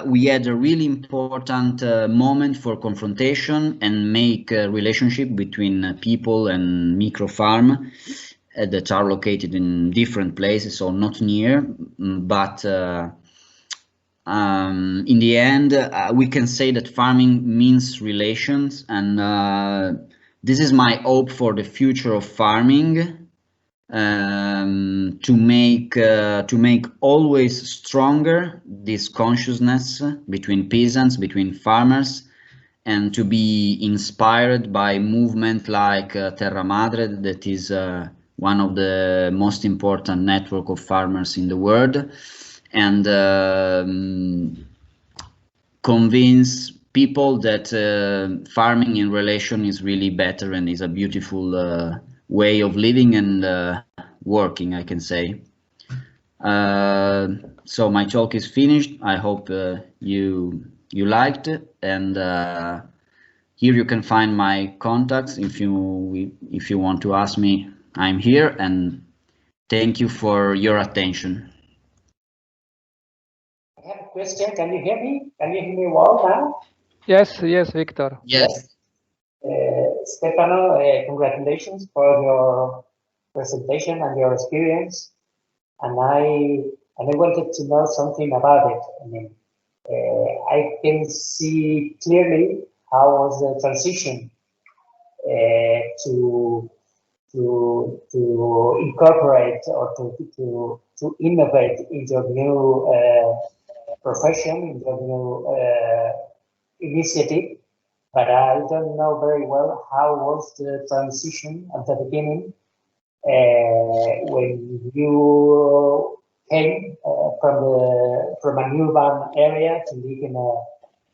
we had a really important moment for confrontation and make a relationship between people and micro farm that are located in different places, so not near. But in the end, we can say that farming means relations, and this is my hope for the future of farming. To make always stronger this consciousness between peasants, between farmers, and to be inspired by movement like Terra Madre, that is one of the most important network of farmers in the world, and convince people that farming in relation is really better and is a beautiful way of living and working, I can say. So my talk is finished. I hope you liked it, and here you can find my contacts. If you want to ask me, I'm here, and thank you for your attention. I have a question. Can you hear me? Can you hear me well now? Yes, Victor. Yes. Stefano, congratulations for your presentation and your experience. And I wanted to know something about it. I mean, I can see clearly how was the transition to incorporate or to innovate in your new profession, in your new initiative. But I don't know very well how was the transition at the beginning when you came from an urban area to live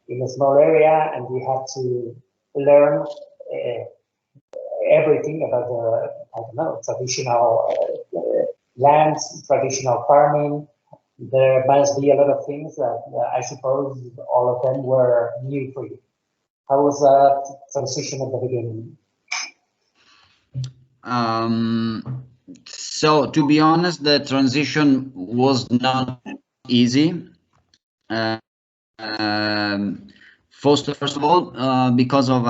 in a small area, and you had to learn everything about the, I don't know, traditional lands, traditional farming. There must be a lot of things that I suppose all of them were new for you. How was that transition at the beginning? So to be honest, the transition was not easy. First of all, because of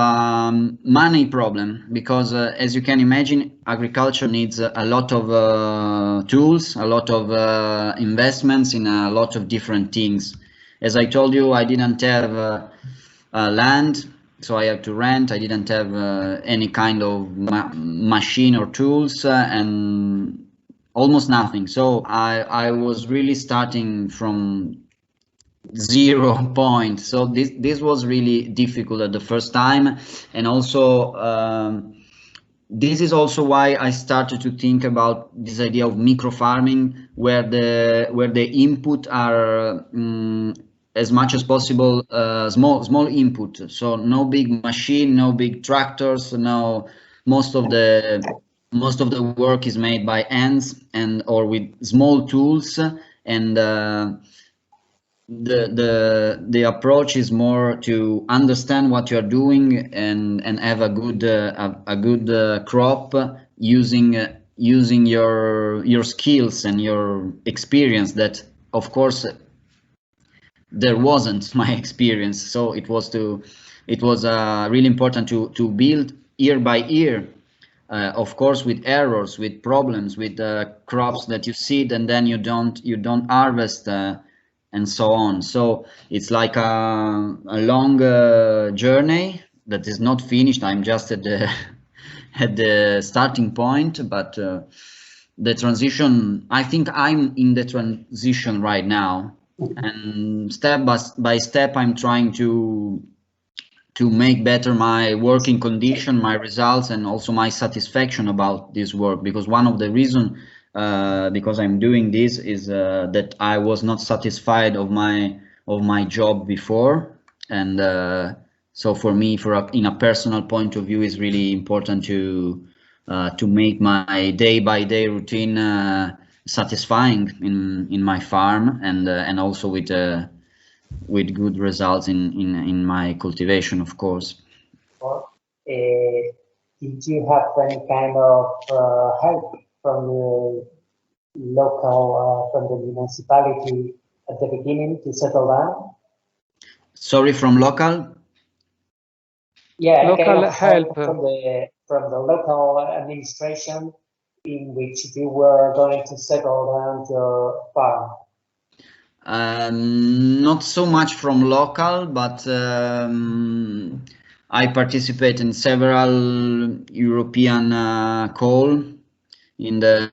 money problem, because as you can imagine, agriculture needs a lot of tools, a lot of investments in a lot of different things. As I told you, I didn't have land, so I had to rent. I didn't have any kind of machine or tools, and almost nothing. So I was really starting from 0 point. So this was really difficult at the first time, and also this is also why I started to think about this idea of micro farming, where the input are as much as possible small input. So no big machine, no big tractors. No, most of the work is made by hands and or with small tools, and the approach is more to understand what you are doing and have a good crop using using your skills and your experience that, of course, there wasn't my experience. So it was really important to build year by year, of course, with errors, with problems, with crops that you seed and then you don't harvest, and so on. So it's like a long journey that is not finished. I'm just at the at the starting point, but the transition, I think I'm in the transition right now, and step by step I'm trying to make better my working condition, my results, and also my satisfaction about this work, because one of the reasons because I'm doing this is that I was not satisfied of my job before, and so for me, in a personal point of view, it's really important to make my day-by-day routine satisfying in my farm, and also with good results in my cultivation, of course. Did you have any kind of help from the local, from the municipality at the beginning to settle down? Sorry, from local? Yeah, local kind of help from the local administration in which you were going to settle down your farm. Not so much from local, but I participate in several European calls in the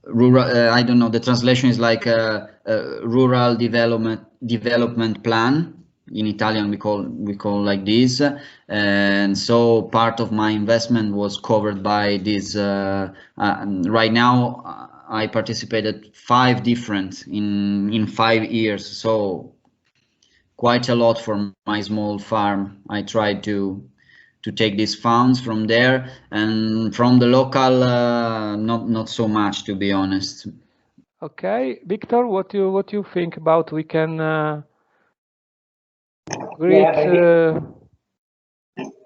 rural. I don't know. The translation is like rural development plan. In Italian, we call like this, and so part of my investment was covered by this. Right now, I participated 5 different in 5 years, so quite a lot for my small farm. I tried to take these funds from there, and from the local, not so much, to be honest. Okay, Victor, what you think about we can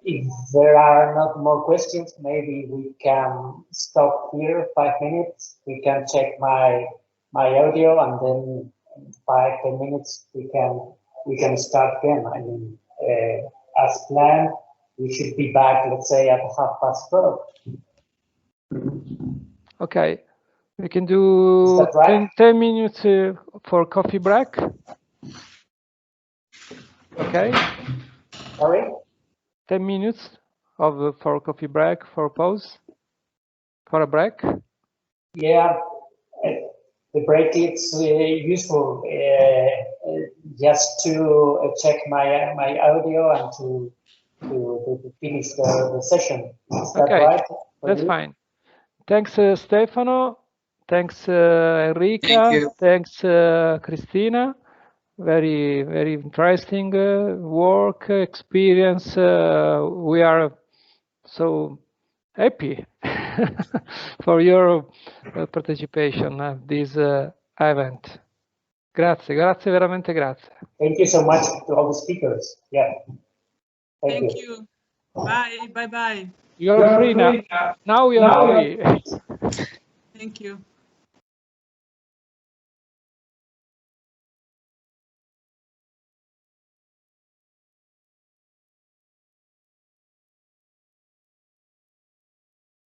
if there are not more questions, maybe we can stop here 5 minutes. We can check my audio, and then in 5-10 minutes we can start again. I mean, as planned, we should be back, let's say, at 12:30. Okay, we can do right? 10 minutes for coffee break. Okay. Sorry? 10 minutes for coffee break, for pause, for a break. Yeah, the break is useful just to check my audio and to finish the session. Is that okay, right? That's fine. Thanks, Stefano. Thanks, Enrica. Thanks, Cristina. Very, very interesting work experience. We are so happy for your participation at this event. Grazie, veramente grazie. Thank you so much to all the speakers. Yeah. Thank you. Bye. You're free now. Now we are free. Thank you.